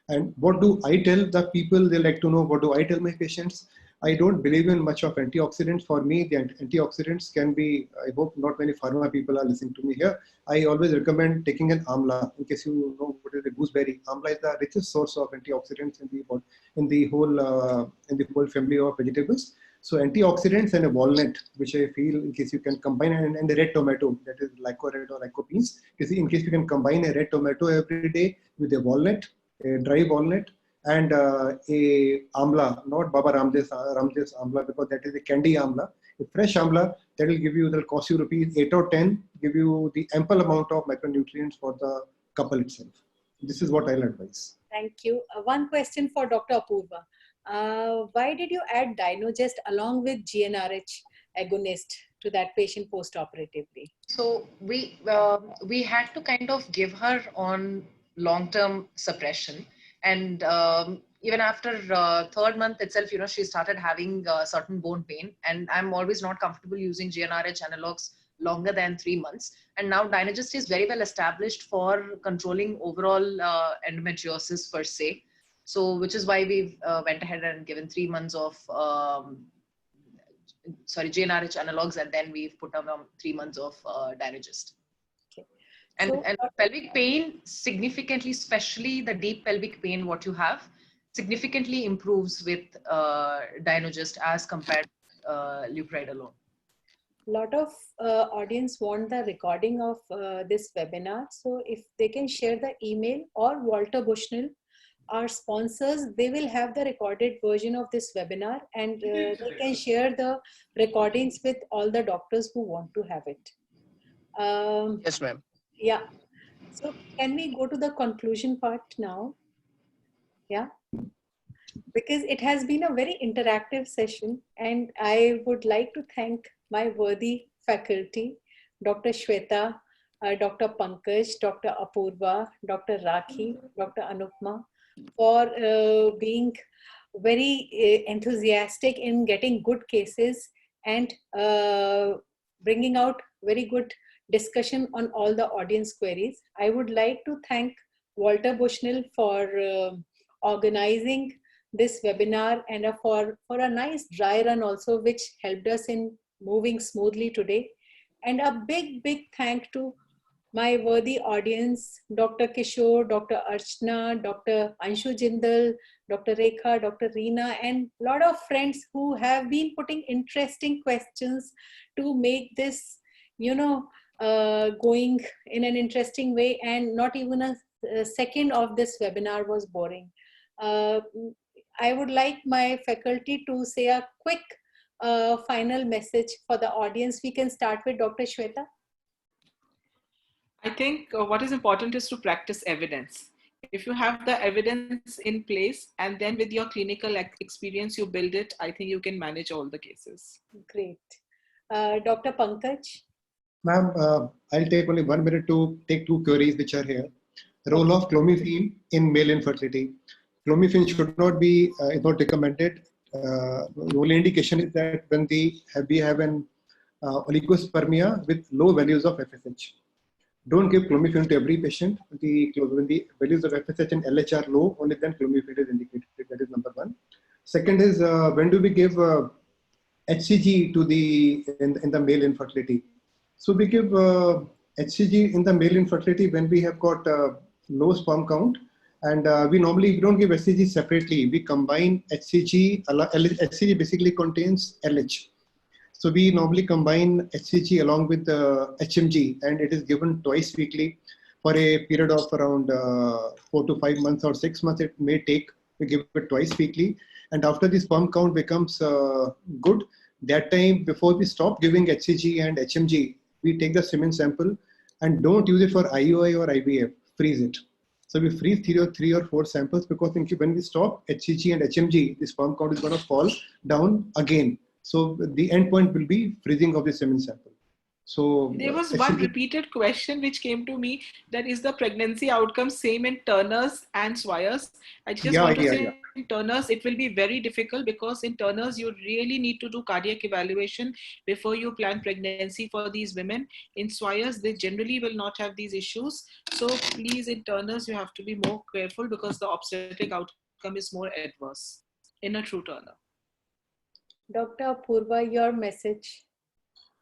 And what do I tell the people? They like to know, what do I tell my patients? I don't believe in much of antioxidants. For me, the antioxidants can be, I hope not many pharma people are listening to me here. I always recommend taking an amla. In case you know what is a gooseberry, amla is the richest source of antioxidants in the whole family of vegetables. So antioxidants and a walnut, which I feel, in case you can combine, and the red tomato, that is lycorette or lycopenes. In case you can combine a red tomato every day with a walnut, a dry walnut, and a amla, not Baba Ramdev's amla, because that is a candy amla. A fresh amla, that will cost you rupees 8 or 10, give you the ample amount of micronutrients for the couple itself. This is what I'll advise. Thank you. One question for Dr. Apurva. Why did you add Dynogest along with GnRH agonist to that patient post-operatively? So we had to kind of give her on long-term suppression. And even after 3rd month itself, she started having certain bone pain. And I'm always not comfortable using GnRH analogs longer than 3 months. And now Dynogest is very well established for controlling overall endometriosis per se. So, which is why we've went ahead and given 3 months of GnRH analogs, and then we've put on 3 months of Dynogest. And pelvic pain significantly, especially the deep pelvic pain, what you have, significantly improves with Dynogest as compared to Leupride alone. A lot of audience want the recording of this webinar. So if they can share the email, or Walter Bushnell, our sponsors, they will have the recorded version of this webinar, and they can share the recordings with all the doctors who want to have it. Yes, ma'am. Yeah. So can we go to the conclusion part now? Yeah. Because it has been a very interactive session, and I would like to thank my worthy faculty, Dr. Shweta, Dr. Pankaj, Dr. Apurva, Dr. Rakhi, Dr. Anupma, for being very enthusiastic in getting good cases and bringing out very good discussion on all the audience queries. I would like to thank Walter Bushnell for organizing this webinar, and for a nice dry run also, which helped us in moving smoothly today. And a big thank to my worthy audience, Dr. Kishore, Dr. Archana, Dr. Anshu Jindal, Dr. Rekha, Dr. Reena, and a lot of friends who have been putting interesting questions to make this, going in an interesting way, and not even a second of this webinar was boring. I would like my faculty to say a quick final message for the audience. We can start with Dr. Shweta. I think what is important is to practice evidence. If you have the evidence in place, and then with your clinical experience you build it, I think you can manage all the cases. Great. Dr. Pankaj? Ma'am, I'll take only 1 minute to take 2 queries which are here. Role of clomiphene in male infertility. Clomiphene should not be, is not recommended. The only indication is that when we have an oligospermia with low values of FSH. Don't give clomiphene to every patient. When the values of FSH and LH are low, only then clomiphene is indicated. That is number 1. Second is, when do we give HCG to in the male infertility? So we give HCG in the male infertility when we have got low sperm count, and we don't give HCG separately. We combine HCG. HCG basically contains LH. So we normally combine HCG along with HMG, and it is given twice weekly for a period of around 4 to 5 months or 6 months. It may take. We give it twice weekly, and after the sperm count becomes good, that time before we stop giving HCG and HMG, we take the semen sample and don't use it for IUI or IVF. Freeze it. So we freeze 3 or 4 samples, because when we stop HCG and HMG, the sperm count is going to fall down again. So the end point will be freezing of the semen sample. So there was one repeated question which came to me, that is the pregnancy outcome same in Turner's and Swyer's? I just want to say in Turner's it will be very difficult, because in Turner's you really need to do cardiac evaluation before you plan pregnancy for these women. In Swyer's they generally will not have these issues. So please, in Turner's you have to be more careful, because the obstetric outcome is more adverse in a true Turner. Dr. Purva, your message.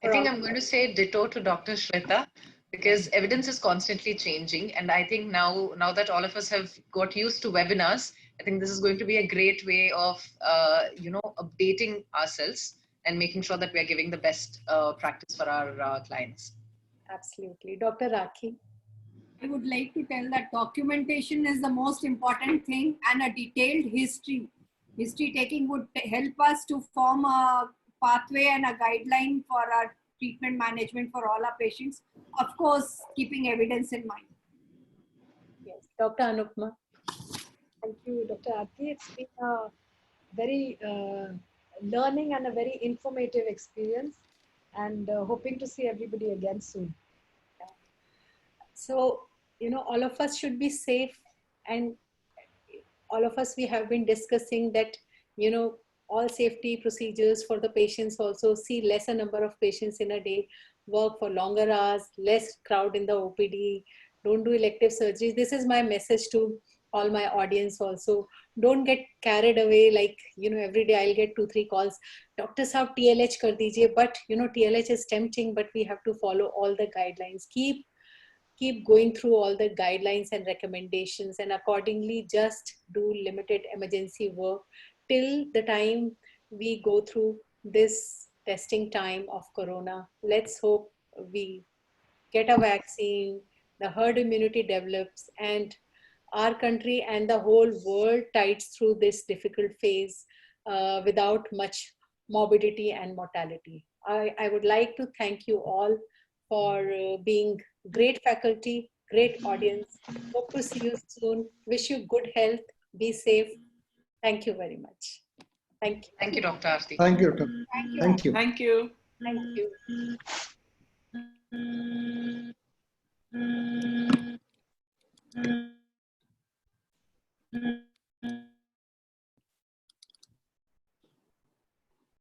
I think I'm going to say ditto to Dr. Shweta, because evidence is constantly changing. And I think now that all of us have got used to webinars, I think this is going to be a great way of, updating ourselves and making sure that we are giving the best practice for our clients. Absolutely. Dr. Rakhi. I would like to tell that documentation is the most important thing, and a detailed history taking would help us to form a pathway and a guideline for our treatment management for all our patients, of course keeping evidence in mind. Yes, Dr. Anupma. Thank you, Dr. Aarti. It's been a very learning and a very informative experience, and hoping to see everybody again soon. So, all of us should be safe, and all of us, we have been discussing that, all safety procedures for the patients, also see lesser number of patients in a day, work for longer hours, less crowd in the OPD, don't do elective surgeries. This is my message to all my audience also. Don't get carried away, like, every day I'll get 2-3 calls, Doctor Saab TLH kar dijiye, but TLH is tempting, but we have to follow all the guidelines. Keep going through all the guidelines and recommendations, and accordingly just do limited emergency work till the time we go through this testing time of corona. Let's hope we get a vaccine, the herd immunity develops, and our country and the whole world tides through this difficult phase without much morbidity and mortality. I would like to thank you all for being great faculty, great audience. Hope to see you soon. Wish you good health. Be safe. Thank you very much. Thank you. Thank you, Dr. Aarti. Thank you, Dr. Thank you. Thank you. Thank you. Thank you.